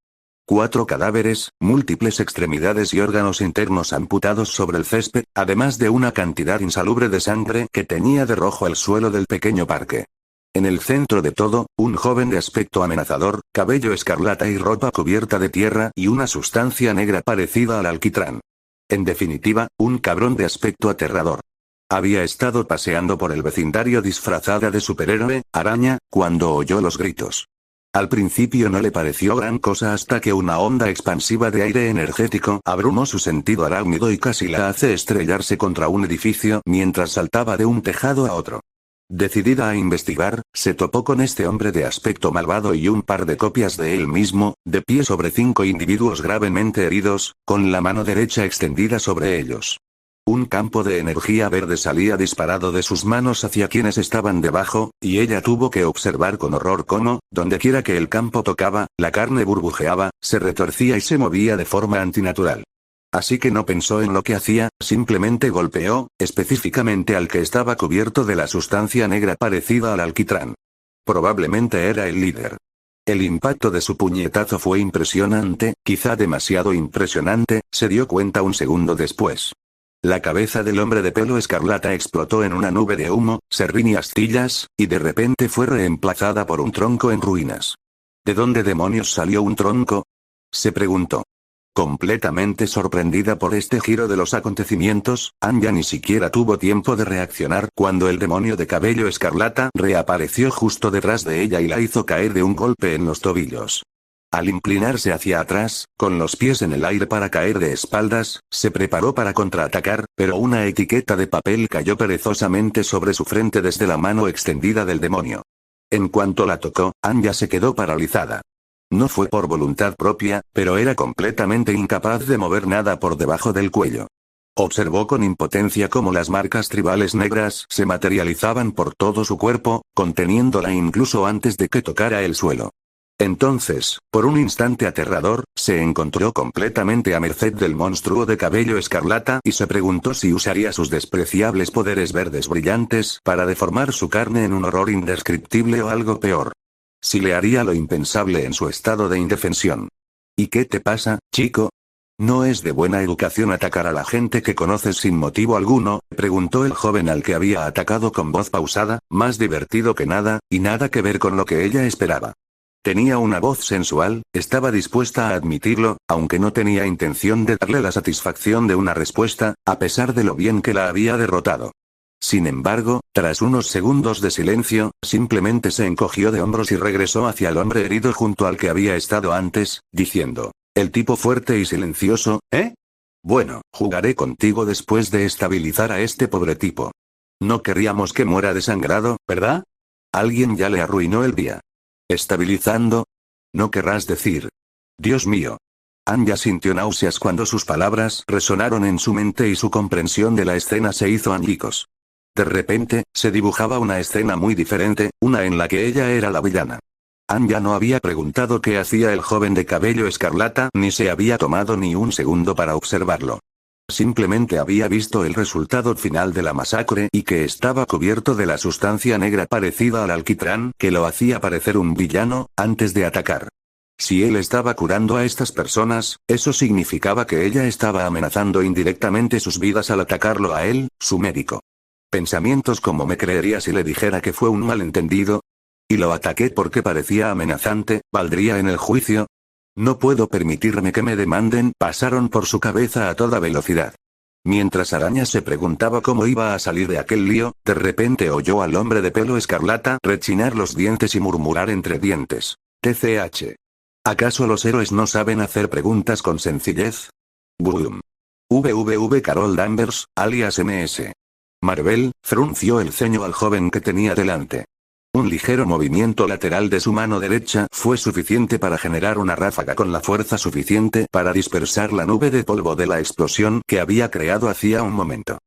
4 cadáveres, múltiples extremidades y órganos internos amputados sobre el césped, además de una cantidad insalubre de sangre que teñía de rojo el suelo del pequeño parque. En el centro de todo, un joven de aspecto amenazador, cabello escarlata y ropa cubierta de tierra y una sustancia negra parecida al alquitrán. En definitiva, un cabrón de aspecto aterrador. Había estado paseando por el vecindario disfrazada de superhéroe, araña, cuando oyó los gritos. Al principio no le pareció gran cosa hasta que una onda expansiva de aire energético abrumó su sentido arácnido y casi la hace estrellarse contra un edificio mientras saltaba de un tejado a otro. Decidida a investigar, se topó con este hombre de aspecto malvado y un par de copias de él mismo, de pie sobre 5 individuos gravemente heridos, con la mano derecha extendida sobre ellos. Un campo de energía verde salía disparado de sus manos hacia quienes estaban debajo, y ella tuvo que observar con horror cómo, dondequiera que el campo tocaba, la carne burbujeaba, se retorcía y se movía de forma antinatural. Así que no pensó en lo que hacía, simplemente golpeó, específicamente al que estaba cubierto de la sustancia negra parecida al alquitrán. Probablemente era el líder. El impacto de su puñetazo fue impresionante, quizá demasiado impresionante, se dio cuenta un segundo después. La cabeza del hombre de pelo escarlata explotó en una nube de humo, serrín y astillas, y de repente fue reemplazada por un tronco en ruinas. ¿De dónde demonios salió un tronco?, se preguntó. Completamente sorprendida por este giro de los acontecimientos, Anya ni siquiera tuvo tiempo de reaccionar cuando el demonio de cabello escarlata reapareció justo detrás de ella y la hizo caer de un golpe en los tobillos. Al inclinarse hacia atrás, con los pies en el aire para caer de espaldas, se preparó para contraatacar, pero una etiqueta de papel cayó perezosamente sobre su frente desde la mano extendida del demonio. En cuanto la tocó, Anya se quedó paralizada. No fue por voluntad propia, pero era completamente incapaz de mover nada por debajo del cuello. Observó con impotencia cómo las marcas tribales negras se materializaban por todo su cuerpo, conteniéndola incluso antes de que tocara el suelo. Entonces, por un instante aterrador, se encontró completamente a merced del monstruo de cabello escarlata y se preguntó si usaría sus despreciables poderes verdes brillantes para deformar su carne en un horror indescriptible o algo peor. Si le haría lo impensable en su estado de indefensión. ¿Y qué te pasa, chico? ¿No es de buena educación atacar a la gente que conoces sin motivo alguno?, preguntó el joven al que había atacado con voz pausada, más divertido que nada, y nada que ver con lo que ella esperaba. Tenía una voz sensual, estaba dispuesta a admitirlo, aunque no tenía intención de darle la satisfacción de una respuesta, a pesar de lo bien que la había derrotado. Sin embargo, tras unos segundos de silencio, simplemente se encogió de hombros y regresó hacia el hombre herido junto al que había estado antes, diciendo: «El tipo fuerte y silencioso, ¿eh? Bueno, jugaré contigo después de estabilizar a este pobre tipo. No queríamos que muera desangrado, ¿verdad? Alguien ya le arruinó el día. ¿Estabilizando? No querrás decir. Dios mío». Anya sintió náuseas cuando sus palabras resonaron en su mente y su comprensión de la escena se hizo añicos. De repente, se dibujaba una escena muy diferente, una en la que ella era la villana. Anya no había preguntado qué hacía el joven de cabello escarlata ni se había tomado ni un segundo para observarlo. Simplemente había visto el resultado final de la masacre y que estaba cubierto de la sustancia negra parecida al alquitrán que lo hacía parecer un villano, antes de atacar. Si él estaba curando a estas personas, eso significaba que ella estaba amenazando indirectamente sus vidas al atacarlo a él, su médico. Pensamientos como «¿me creería si le dijera que fue un malentendido? Y lo ataqué porque parecía amenazante, ¿valdría en el juicio? No puedo permitirme que me demanden», pasaron por su cabeza a toda velocidad. Mientras Araña se preguntaba cómo iba a salir de aquel lío, de repente oyó al hombre de pelo escarlata rechinar los dientes y murmurar entre dientes: «TCH. ¿Acaso los héroes no saben hacer preguntas con sencillez? Boom. VVV Carol Danvers, alias MS. Marvel, frunció el ceño al joven que tenía delante. Un ligero movimiento lateral de su mano derecha fue suficiente para generar una ráfaga con la fuerza suficiente para dispersar la nube de polvo de la explosión que había creado hacía un momento.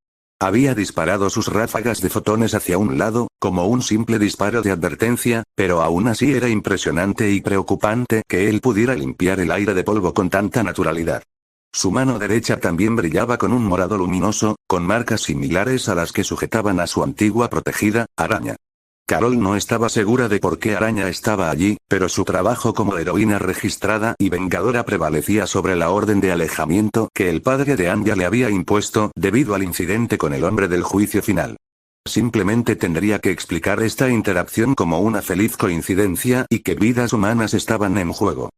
Había disparado sus ráfagas de fotones hacia un lado, como un simple disparo de advertencia, pero aún así era impresionante y preocupante que él pudiera limpiar el aire de polvo con tanta naturalidad. Su mano derecha también brillaba con un morado luminoso, con marcas similares a las que sujetaban a su antigua protegida, Araña. Carol no estaba segura de por qué Araña estaba allí, pero su trabajo como heroína registrada y vengadora prevalecía sobre la orden de alejamiento que el padre de Anya le había impuesto debido al incidente con el hombre del juicio final. Simplemente tendría que explicar esta interacción como una feliz coincidencia y que vidas humanas estaban en juego.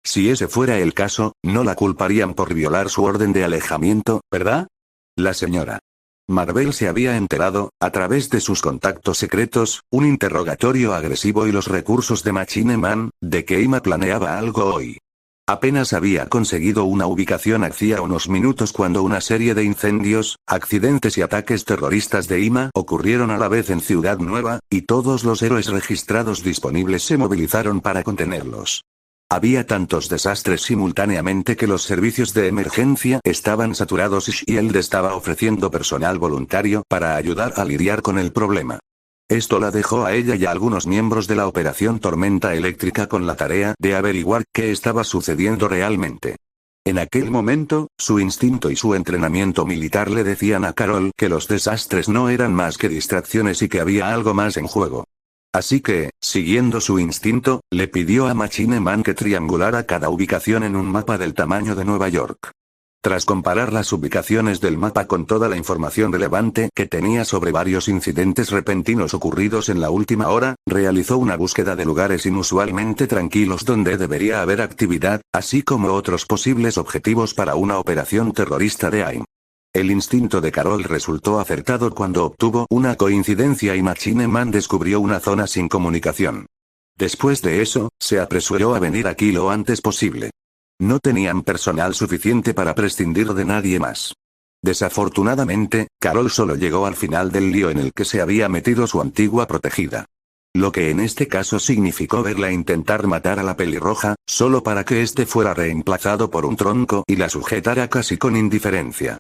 Si ese fuera el caso, no la culparían por violar su orden de alejamiento, ¿verdad? La señora Marvel se había enterado, a través de sus contactos secretos, un interrogatorio agresivo y los recursos de Machine Man, de que Ima planeaba algo hoy. Apenas había conseguido una ubicación hacía unos minutos cuando una serie de incendios, accidentes y ataques terroristas de Ima ocurrieron a la vez en Ciudad Nueva, y todos los héroes registrados disponibles se movilizaron para contenerlos. Había tantos desastres simultáneamente que los servicios de emergencia estaban saturados y Shield estaba ofreciendo personal voluntario para ayudar a lidiar con el problema. Esto la dejó a ella y a algunos miembros de la Operación Tormenta Eléctrica con la tarea de averiguar qué estaba sucediendo realmente. En aquel momento, su instinto y su entrenamiento militar le decían a Carol que los desastres no eran más que distracciones y que había algo más en juego. Así que, siguiendo su instinto, le pidió a Machine Man que triangulara cada ubicación en un mapa del tamaño de Nueva York. Tras comparar las ubicaciones del mapa con toda la información relevante que tenía sobre varios incidentes repentinos ocurridos en la última hora, realizó una búsqueda de lugares inusualmente tranquilos donde debería haber actividad, así como otros posibles objetivos para una operación terrorista de AIM. El instinto de Carol resultó acertado cuando obtuvo una coincidencia y Machine Man descubrió una zona sin comunicación. Después de eso, se apresuró a venir aquí lo antes posible. No tenían personal suficiente para prescindir de nadie más. Desafortunadamente, Carol solo llegó al final del lío en el que se había metido su antigua protegida. Lo que en este caso significó verla intentar matar a la pelirroja, solo para que éste fuera reemplazado por un tronco y la sujetara casi con indiferencia.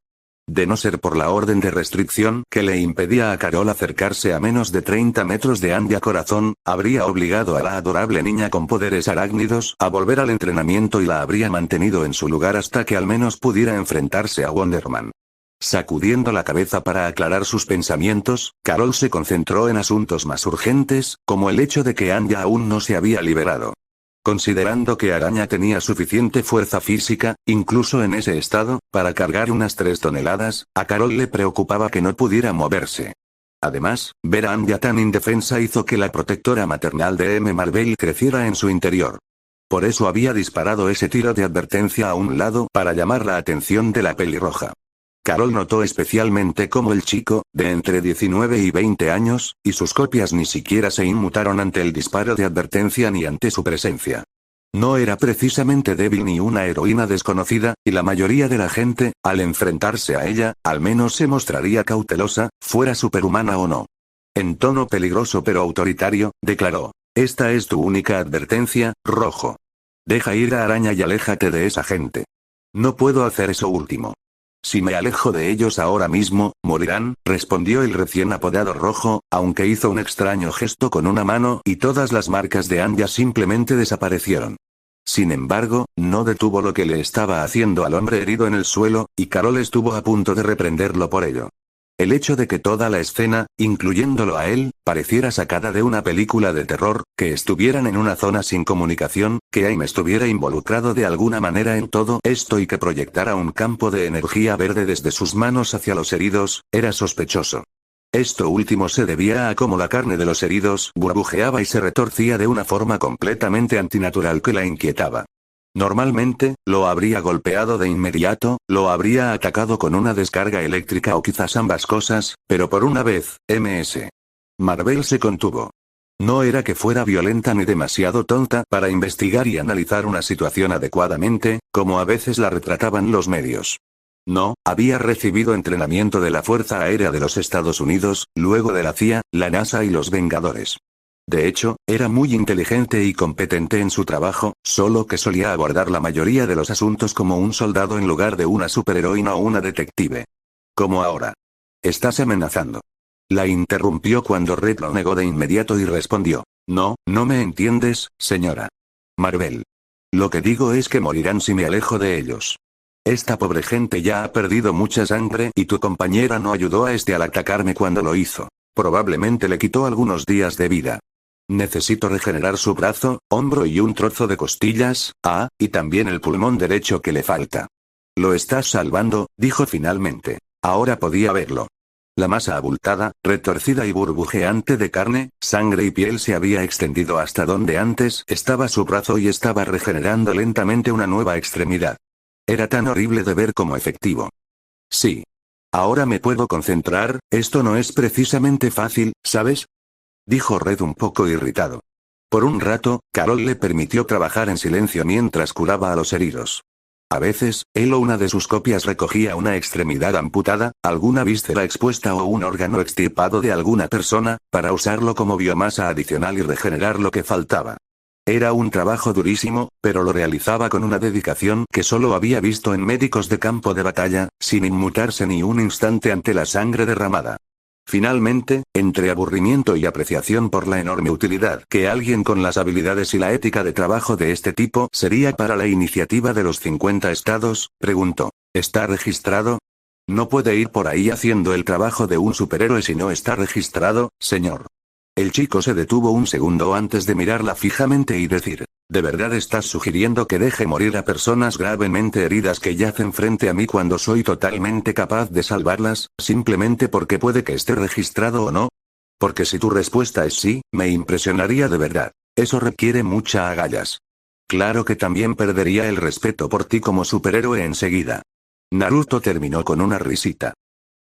De no ser por la orden de restricción que le impedía a Carol acercarse a menos de 30 metros de Anya Corazón, habría obligado a la adorable niña con poderes arácnidos a volver al entrenamiento y la habría mantenido en su lugar hasta que al menos pudiera enfrentarse a Wonder Man. Sacudiendo la cabeza para aclarar sus pensamientos, Carol se concentró en asuntos más urgentes, como el hecho de que Anya aún no se había liberado. Considerando que Araña tenía suficiente fuerza física, incluso en ese estado, para cargar unas 3 toneladas, a Carol le preocupaba que no pudiera moverse. Además, ver a Anya tan indefensa hizo que la protectora maternal de M. Marvel creciera en su interior. Por eso había disparado ese tiro de advertencia a un lado para llamar la atención de la pelirroja. Carol notó especialmente cómo el chico, de entre 19 y 20 años, y sus copias ni siquiera se inmutaron ante el disparo de advertencia ni ante su presencia. No era precisamente débil ni una heroína desconocida, y la mayoría de la gente, al enfrentarse a ella, al menos se mostraría cautelosa, fuera superhumana o no. En tono peligroso pero autoritario, declaró: «Esta es tu única advertencia, Rojo. Deja ir a Araña y aléjate de esa gente». «No puedo hacer eso último. Si me alejo de ellos ahora mismo, morirán», respondió el recién apodado Rojo, aunque hizo un extraño gesto con una mano y todas las marcas de Anya simplemente desaparecieron. Sin embargo, no detuvo lo que le estaba haciendo al hombre herido en el suelo, y Carol estuvo a punto de reprenderlo por ello. El hecho de que toda la escena, incluyéndolo a él, pareciera sacada de una película de terror, que estuvieran en una zona sin comunicación, que Aim estuviera involucrado de alguna manera en todo esto y que proyectara un campo de energía verde desde sus manos hacia los heridos, era sospechoso. Esto último se debía a cómo la carne de los heridos burbujeaba y se retorcía de una forma completamente antinatural que la inquietaba. Normalmente, lo habría golpeado de inmediato, lo habría atacado con una descarga eléctrica o quizás ambas cosas, pero por una vez, Ms. Marvel se contuvo. No era que fuera violenta ni demasiado tonta para investigar y analizar una situación adecuadamente, como a veces la retrataban los medios. No, había recibido entrenamiento de la Fuerza Aérea de los Estados Unidos, luego de la CIA, la NASA y los Vengadores. De hecho, era muy inteligente y competente en su trabajo, solo que solía abordar la mayoría de los asuntos como un soldado en lugar de una superheroína o una detective. Como ahora. «Estás amenazando». La interrumpió cuando Red lo negó de inmediato y respondió: «No, no me entiendes, señora Marvel. Lo que digo es que morirán si me alejo de ellos. Esta pobre gente ya ha perdido mucha sangre y tu compañera no ayudó a al atacarme cuando lo hizo. Probablemente le quitó algunos días de vida. Necesito regenerar su brazo, hombro y un trozo de costillas, y también el pulmón derecho que le falta». «Lo estás salvando», dijo finalmente. Ahora podía verlo. La masa abultada, retorcida y burbujeante de carne, sangre y piel se había extendido hasta donde antes estaba su brazo y estaba regenerando lentamente una nueva extremidad. Era tan horrible de ver como efectivo. «Sí. Ahora me puedo concentrar, esto no es precisamente fácil, ¿sabes?», dijo Red un poco irritado. Por un rato, Carol le permitió trabajar en silencio mientras curaba a los heridos. A veces, él o una de sus copias recogía una extremidad amputada, alguna víscera expuesta o un órgano extirpado de alguna persona, para usarlo como biomasa adicional y regenerar lo que faltaba. Era un trabajo durísimo, pero lo realizaba con una dedicación que solo había visto en médicos de campo de batalla, sin inmutarse ni un instante ante la sangre derramada. Finalmente, entre aburrimiento y apreciación por la enorme utilidad que alguien con las habilidades y la ética de trabajo de este tipo sería para la iniciativa de los 50 estados, preguntó: «¿Está registrado?». «No puede ir por ahí haciendo el trabajo de un superhéroe si no está registrado, señor». El chico se detuvo un segundo antes de mirarla fijamente y decir: «¿De verdad estás sugiriendo que deje morir a personas gravemente heridas que yacen frente a mí cuando soy totalmente capaz de salvarlas, simplemente porque puede que esté registrado o no? Porque si tu respuesta es sí, me impresionaría de verdad. Eso requiere mucha agallas. Claro que también perdería el respeto por ti como superhéroe enseguida». Naruto terminó con una risita.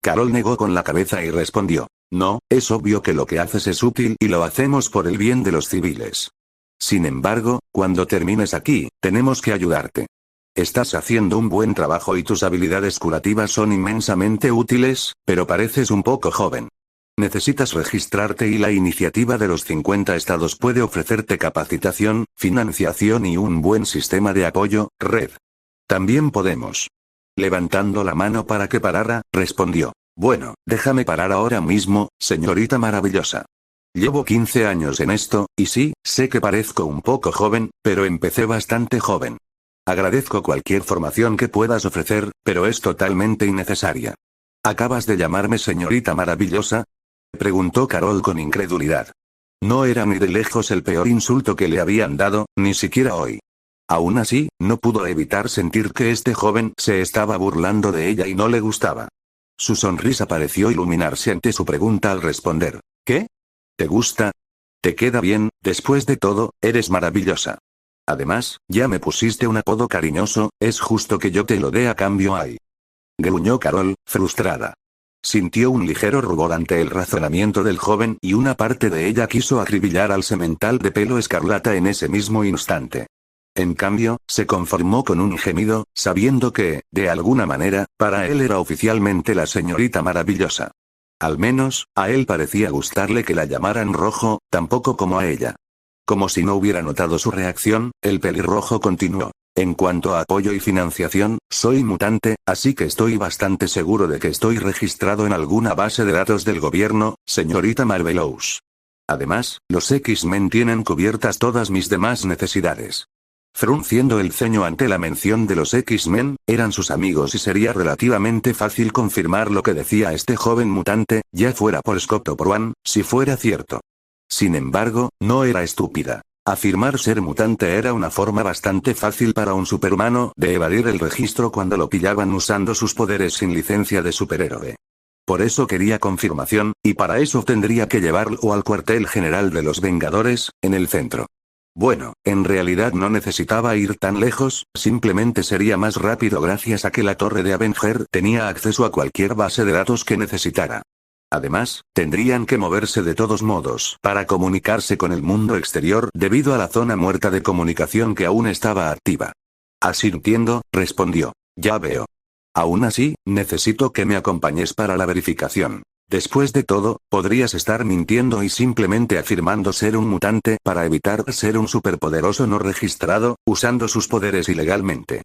Carol negó con la cabeza y respondió: «No, es obvio que lo que haces es útil y lo hacemos por el bien de los civiles. Sin embargo, cuando termines aquí, tenemos que ayudarte. Estás haciendo un buen trabajo y tus habilidades curativas son inmensamente útiles, pero pareces un poco joven. Necesitas registrarte y la iniciativa de los 50 estados puede ofrecerte capacitación, financiación y un buen sistema de apoyo, Red. También podemos». Levantando la mano para que parara, respondió: «Bueno, déjame parar ahora mismo, señorita maravillosa. Llevo 15 años en esto, y sí, sé que parezco un poco joven, pero empecé bastante joven. Agradezco cualquier formación que puedas ofrecer, pero es totalmente innecesaria». «¿Acabas de llamarme señorita maravillosa?», preguntó Carol con incredulidad. No era ni de lejos el peor insulto que le habían dado, ni siquiera hoy. Aún así, no pudo evitar sentir que este joven se estaba burlando de ella y no le gustaba. Su sonrisa pareció iluminarse ante su pregunta al responder: «¿Qué? ¿Te gusta? ¿Te queda bien? Después de todo, eres maravillosa. Además, ya me pusiste un apodo cariñoso, es justo que yo te lo dé a cambio». gruñó Carol, frustrada. Sintió un ligero rubor ante el razonamiento del joven y una parte de ella quiso acribillar al semental de pelo escarlata en ese mismo instante. En cambio, se conformó con un gemido, sabiendo que, de alguna manera, para él era oficialmente la señorita maravillosa. Al menos, a él parecía gustarle que la llamaran Rojo, tampoco como a ella. Como si no hubiera notado su reacción, el pelirrojo continuó. En cuanto a apoyo y financiación, soy mutante, así que estoy bastante seguro de que estoy registrado en alguna base de datos del gobierno, señorita Marvelous. Además, los X-Men tienen cubiertas todas mis demás necesidades. Frunciendo el ceño ante la mención de los X-Men, eran sus amigos y sería relativamente fácil confirmar lo que decía este joven mutante, ya fuera por Scott o por One, si fuera cierto. Sin embargo, no era estúpida. Afirmar ser mutante era una forma bastante fácil para un superhumano de evadir el registro cuando lo pillaban usando sus poderes sin licencia de superhéroe. Por eso quería confirmación, y para eso tendría que llevarlo al cuartel general de los Vengadores, en el centro. Bueno, en realidad no necesitaba ir tan lejos, simplemente sería más rápido gracias a que la torre de Avenger tenía acceso a cualquier base de datos que necesitara. Además, tendrían que moverse de todos modos para comunicarse con el mundo exterior debido a la zona muerta de comunicación que aún estaba activa. Asintiendo, respondió. Ya veo. Aún así, necesito que me acompañes para la verificación. Después de todo, podrías estar mintiendo y simplemente afirmando ser un mutante para evitar ser un superpoderoso no registrado, usando sus poderes ilegalmente.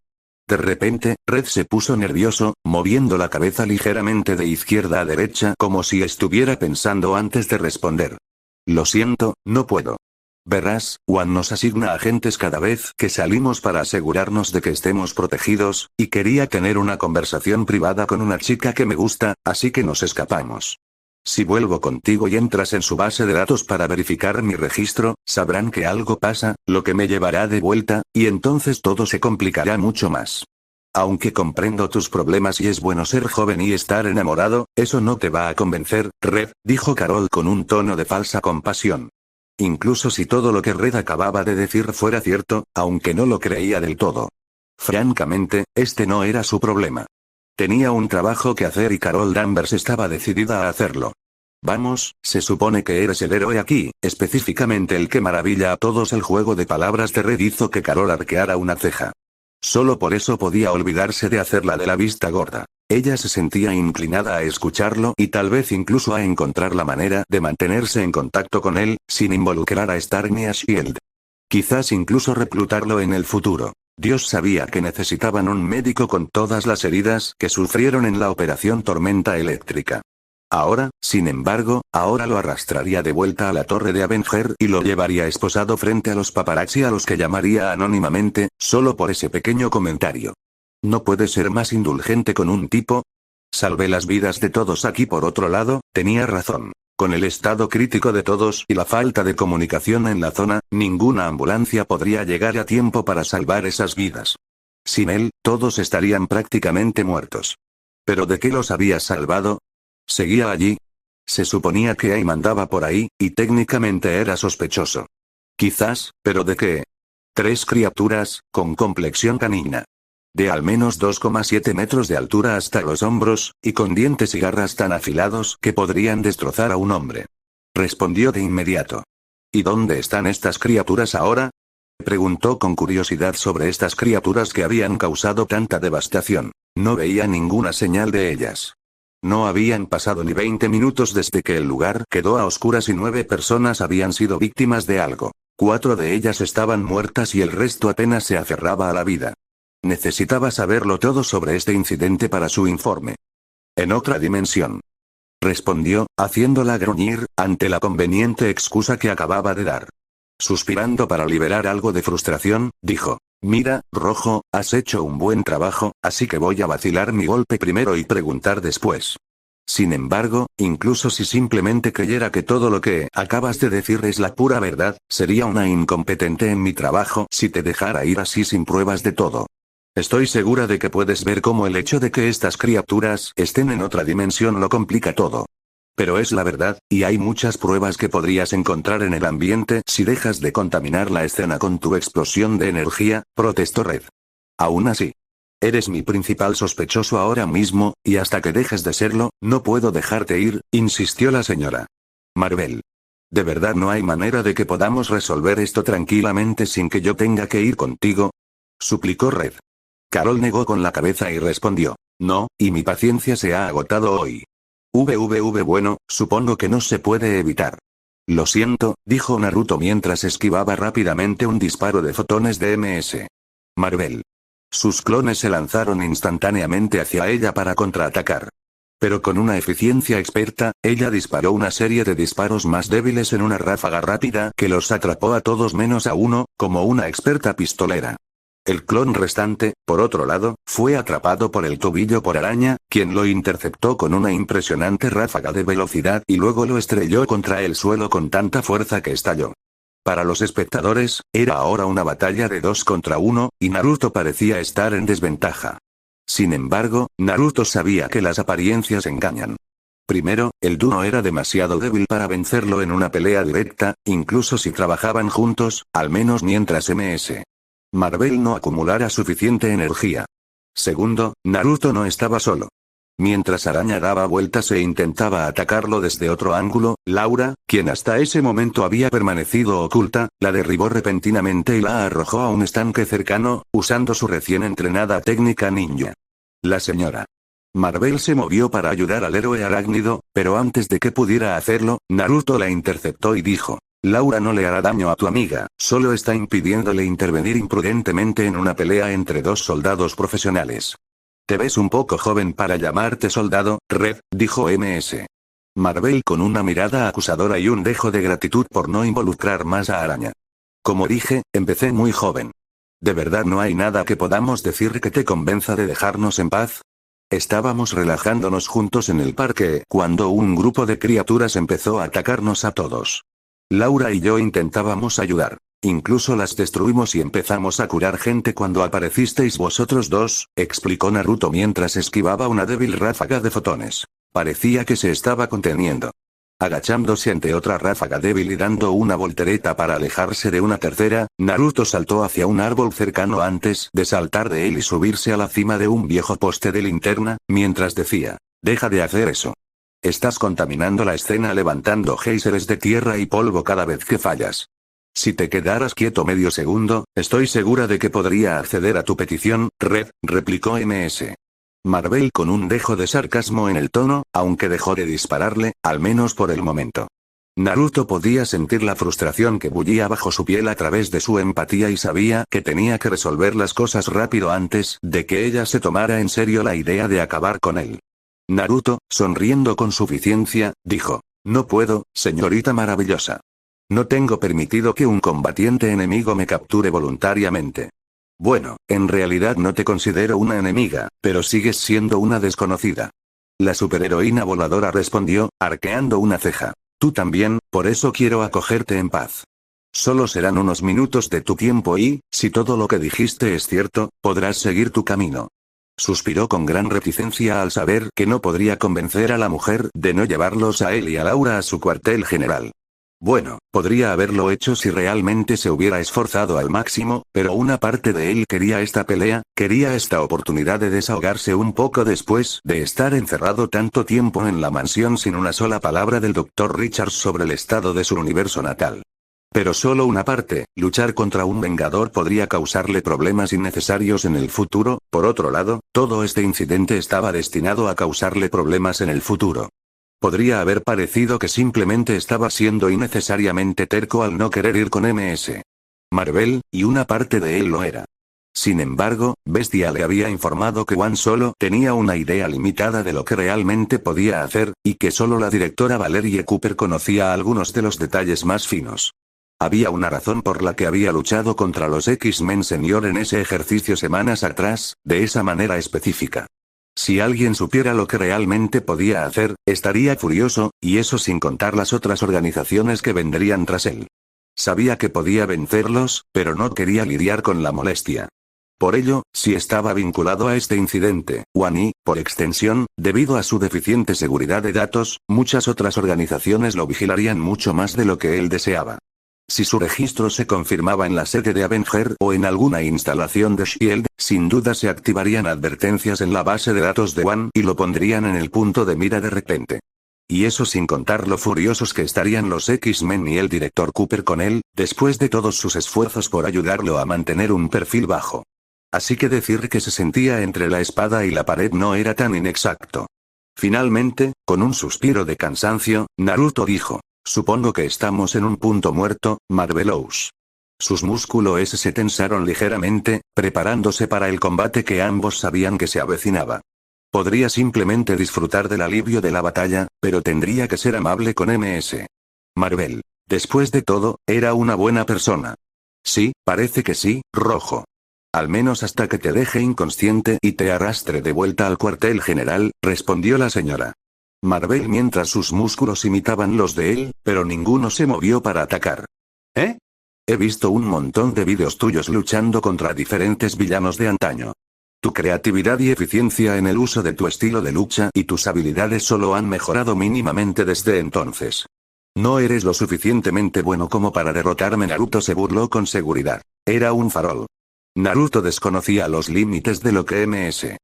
De repente, Red se puso nervioso, moviendo la cabeza ligeramente de izquierda a derecha como si estuviera pensando antes de responder. Lo siento, no puedo. Verás, One nos asigna agentes cada vez que salimos para asegurarnos de que estemos protegidos, y quería tener una conversación privada con una chica que me gusta, así que nos escapamos. Si vuelvo contigo y entras en su base de datos para verificar mi registro, sabrán que algo pasa, lo que me llevará de vuelta, y entonces todo se complicará mucho más. Aunque comprendo tus problemas y es bueno ser joven y estar enamorado, eso no te va a convencer, Red, dijo Carol con un tono de falsa compasión. Incluso si todo lo que Red acababa de decir fuera cierto, aunque no lo creía del todo. Francamente, este no era su problema. Tenía un trabajo que hacer y Carol Danvers estaba decidida a hacerlo. Vamos, se supone que eres el héroe aquí, específicamente el que maravilla a todos. El juego de palabras de Red hizo que Carol arqueara una ceja. Solo por eso podía olvidarse de hacerla de la vista gorda. Ella se sentía inclinada a escucharlo y tal vez incluso a encontrar la manera de mantenerse en contacto con él, sin involucrar a Stark ni a S.H.I.E.L.D. Quizás incluso reclutarlo en el futuro. Dios sabía que necesitaban un médico con todas las heridas que sufrieron en la operación Tormenta Eléctrica. Ahora, sin embargo, ahora lo arrastraría de vuelta a la torre de Avenger y lo llevaría esposado frente a los paparazzi a los que llamaría anónimamente, solo por ese pequeño comentario. ¿No puede ser más indulgente con un tipo? Salvé las vidas de todos aquí. Por otro lado, tenía razón. Con el estado crítico de todos y la falta de comunicación en la zona, ninguna ambulancia podría llegar a tiempo para salvar esas vidas. Sin él, todos estarían prácticamente muertos. ¿Pero de qué los había salvado? ¿Seguía allí? Se suponía que Ai mandaba por ahí, y técnicamente era sospechoso. Quizás, ¿pero de qué? 3 criaturas, con complexión canina. De al menos 2,7 metros de altura hasta los hombros, y con dientes y garras tan afilados que podrían destrozar a un hombre. Respondió de inmediato. ¿Y dónde están estas criaturas ahora? Preguntó con curiosidad sobre estas criaturas que habían causado tanta devastación. No veía ninguna señal de ellas. No habían pasado ni 20 minutos desde que el lugar quedó a oscuras y 9 personas habían sido víctimas de algo. 4 de ellas estaban muertas y el resto apenas se aferraba a la vida. Necesitaba saberlo todo sobre este incidente para su informe. En otra dimensión. Respondió, haciéndola gruñir, ante la conveniente excusa que acababa de dar. Suspirando para liberar algo de frustración, dijo. Mira, Rojo, has hecho un buen trabajo, así que voy a vacilar mi golpe primero y preguntar después. Sin embargo, incluso si simplemente creyera que todo lo que acabas de decir es la pura verdad, sería una incompetente en mi trabajo si te dejara ir así sin pruebas de todo. Estoy segura de que puedes ver cómo el hecho de que estas criaturas estén en otra dimensión lo complica todo. Pero es la verdad, y hay muchas pruebas que podrías encontrar en el ambiente si dejas de contaminar la escena con tu explosión de energía, protestó Red. Aún así. Eres mi principal sospechoso ahora mismo, y hasta que dejes de serlo, no puedo dejarte ir, insistió la señora Marvel. ¿De verdad no hay manera de que podamos resolver esto tranquilamente sin que yo tenga que ir contigo?, suplicó Red. Carol negó con la cabeza y respondió: no, y mi paciencia se ha agotado hoy. Bueno, supongo que no se puede evitar. Lo siento, dijo Naruto mientras esquivaba rápidamente un disparo de fotones de MS. Marvel. Sus clones se lanzaron instantáneamente hacia ella para contraatacar. Pero con una eficiencia experta, ella disparó una serie de disparos más débiles en una ráfaga rápida que los atrapó a todos menos a uno, como una experta pistolera. El clon restante, por otro lado, fue atrapado por el tobillo por araña, quien lo interceptó con una impresionante ráfaga de velocidad y luego lo estrelló contra el suelo con tanta fuerza que estalló. Para los espectadores, era ahora una batalla de 2 contra 1, y Naruto parecía estar en desventaja. Sin embargo, Naruto sabía que las apariencias engañan. Primero, el dúo era demasiado débil para vencerlo en una pelea directa, incluso si trabajaban juntos, al menos mientras MS. Marvel no acumulara suficiente energía. Segundo, Naruto no estaba solo. Mientras Araña daba vueltas e intentaba atacarlo desde otro ángulo, Laura, quien hasta ese momento había permanecido oculta, la derribó repentinamente y la arrojó a un estanque cercano, usando su recién entrenada técnica ninja. La señora Marvel se movió para ayudar al héroe arácnido, pero antes de que pudiera hacerlo, Naruto la interceptó y dijo: Laura no le hará daño a tu amiga, solo está impidiéndole intervenir imprudentemente en una pelea entre 2 soldados profesionales. Te ves un poco joven para llamarte soldado, Red, dijo MS. Marvel con una mirada acusadora y un dejo de gratitud por no involucrar más a Araña. Como dije, empecé muy joven. ¿De verdad no hay nada que podamos decir que te convenza de dejarnos en paz? Estábamos relajándonos juntos en el parque cuando un grupo de criaturas empezó a atacarnos a todos. Laura y yo intentábamos ayudar. Incluso las destruimos y empezamos a curar gente cuando aparecisteis vosotros dos, explicó Naruto mientras esquivaba una débil ráfaga de fotones. Parecía que se estaba conteniendo. Agachándose ante otra ráfaga débil y dando una voltereta para alejarse de una tercera, Naruto saltó hacia un árbol cercano antes de saltar de él y subirse a la cima de un viejo poste de linterna, mientras decía: deja de hacer eso. Estás contaminando la escena levantando géiseres de tierra y polvo cada vez que fallas. Si te quedaras quieto medio segundo, estoy segura de que podría acceder a tu petición, Red, replicó MS. Marvel con un dejo de sarcasmo en el tono, aunque dejó de dispararle, al menos por el momento. Naruto podía sentir la frustración que bullía bajo su piel a través de su empatía y sabía que tenía que resolver las cosas rápido antes de que ella se tomara en serio la idea de acabar con él. Naruto, sonriendo con suficiencia, dijo: no puedo, señorita maravillosa. No tengo permitido que un combatiente enemigo me capture voluntariamente. Bueno, en realidad no te considero una enemiga, pero sigues siendo una desconocida. La superheroína voladora respondió, arqueando una ceja. Tú también, por eso quiero acogerte en paz. Solo serán unos minutos de tu tiempo y, si todo lo que dijiste es cierto, podrás seguir tu camino. Suspiró con gran reticencia al saber que no podría convencer a la mujer de no llevarlos a él y a Laura a su cuartel general. Bueno, podría haberlo hecho si realmente se hubiera esforzado al máximo, pero una parte de él quería esta pelea, quería esta oportunidad de desahogarse un poco después de estar encerrado tanto tiempo en la mansión sin una sola palabra del Dr. Richards sobre el estado de su universo natal. Pero solo una parte, luchar contra un vengador podría causarle problemas innecesarios en el futuro. Por otro lado, todo este incidente estaba destinado a causarle problemas en el futuro. Podría haber parecido que simplemente estaba siendo innecesariamente terco al no querer ir con MS. Marvel, y una parte de él lo era. Sin embargo, Bestia le había informado que One solo tenía una idea limitada de lo que realmente podía hacer, y que solo la directora Valerie Cooper conocía algunos de los detalles más finos. Había una razón por la que había luchado contra los X-Men Senior en ese ejercicio semanas atrás, de esa manera específica. Si alguien supiera lo que realmente podía hacer, estaría furioso, y eso sin contar las otras organizaciones que vendrían tras él. Sabía que podía vencerlos, pero no quería lidiar con la molestia. Por ello, si estaba vinculado a este incidente, y, por extensión, debido a su deficiente seguridad de datos, muchas otras organizaciones lo vigilarían mucho más de lo que él deseaba. Si su registro se confirmaba en la sede de Avenger o en alguna instalación de SHIELD, sin duda se activarían advertencias en la base de datos de One y lo pondrían en el punto de mira de repente. Y eso sin contar lo furiosos que estarían los X-Men y el director Cooper con él, después de todos sus esfuerzos por ayudarlo a mantener un perfil bajo. Así que decir que se sentía entre la espada y la pared no era tan inexacto. Finalmente, con un suspiro de cansancio, Naruto dijo: supongo que estamos en un punto muerto, Marvelous. Sus músculos se tensaron ligeramente, preparándose para el combate que ambos sabían que se avecinaba. Podría simplemente disfrutar del alivio de la batalla, pero tendría que ser amable con MS. Marvel. Después de todo, era una buena persona. Sí, parece que sí, Rojo. Al menos hasta que te deje inconsciente y te arrastre de vuelta al cuartel general, respondió la señora Marvel mientras sus músculos imitaban los de él, pero ninguno se movió para atacar. ¿Eh? He visto un montón de vídeos tuyos luchando contra diferentes villanos de antaño. Tu creatividad y eficiencia en el uso de tu estilo de lucha y tus habilidades solo han mejorado mínimamente desde entonces. No eres lo suficientemente bueno como para derrotarme. Naruto se burló con seguridad. Era un farol. Naruto desconocía los límites de lo que MS.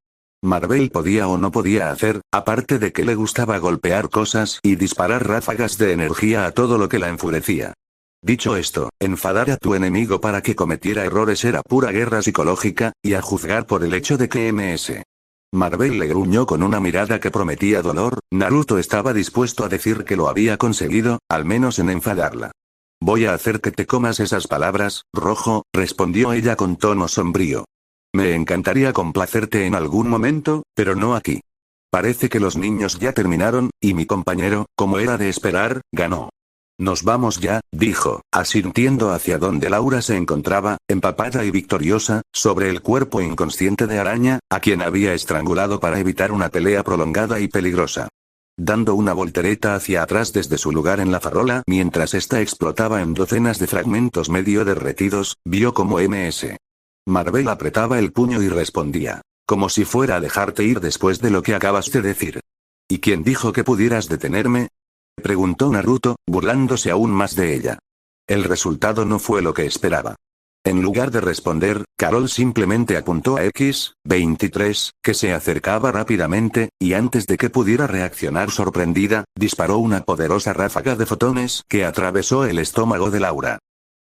Marvel podía o no podía hacer, aparte de que le gustaba golpear cosas y disparar ráfagas de energía a todo lo que la enfurecía. Dicho esto, enfadar a tu enemigo para que cometiera errores era pura guerra psicológica, y a juzgar por el hecho de que MS. Marvel le gruñó con una mirada que prometía dolor. Naruto estaba dispuesto a decir que lo había conseguido, al menos en enfadarla. Voy a hacer que te comas esas palabras, Rojo, respondió ella con tono sombrío. Me encantaría complacerte en algún momento, pero no aquí. Parece que los niños ya terminaron, y mi compañero, como era de esperar, ganó. Nos vamos ya, dijo, asintiendo hacia donde Laura se encontraba, empapada y victoriosa, sobre el cuerpo inconsciente de Araña, a quien había estrangulado para evitar una pelea prolongada y peligrosa. Dando una voltereta hacia atrás desde su lugar en la farola mientras ésta explotaba en docenas de fragmentos medio derretidos, vio como MS. Marvel apretaba el puño y respondía. Como si fuera a dejarte ir después de lo que acabas de decir. ¿Y quién dijo que pudieras detenerme? Preguntó Naruto, burlándose aún más de ella. El resultado no fue lo que esperaba. En lugar de responder, Carol simplemente apuntó a X-23, que se acercaba rápidamente, y antes de que pudiera reaccionar sorprendida, disparó una poderosa ráfaga de fotones que atravesó el estómago de Laura.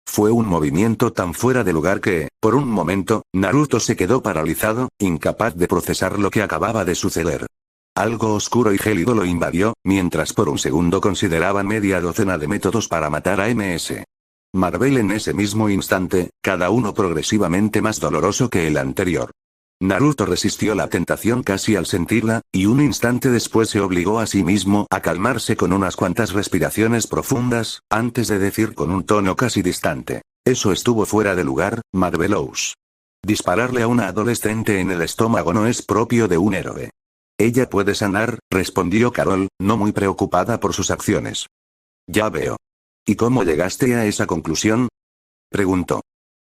Fue un movimiento tan fuera de lugar que, por un momento, Naruto se quedó paralizado, incapaz de procesar lo que acababa de suceder. Algo oscuro y gélido lo invadió, mientras por un segundo consideraba media docena de métodos para matar a MS. Marvel en ese mismo instante, cada uno progresivamente más doloroso que el anterior. Naruto resistió la tentación casi al sentirla, y un instante después se obligó a sí mismo a calmarse con unas cuantas respiraciones profundas, antes de decir con un tono casi distante. Eso estuvo fuera de lugar, Marvelous. Dispararle a una adolescente en el estómago no es propio de un héroe. Ella puede sanar, respondió Carol, no muy preocupada por sus acciones. Ya veo. ¿Y cómo llegaste a esa conclusión? Preguntó.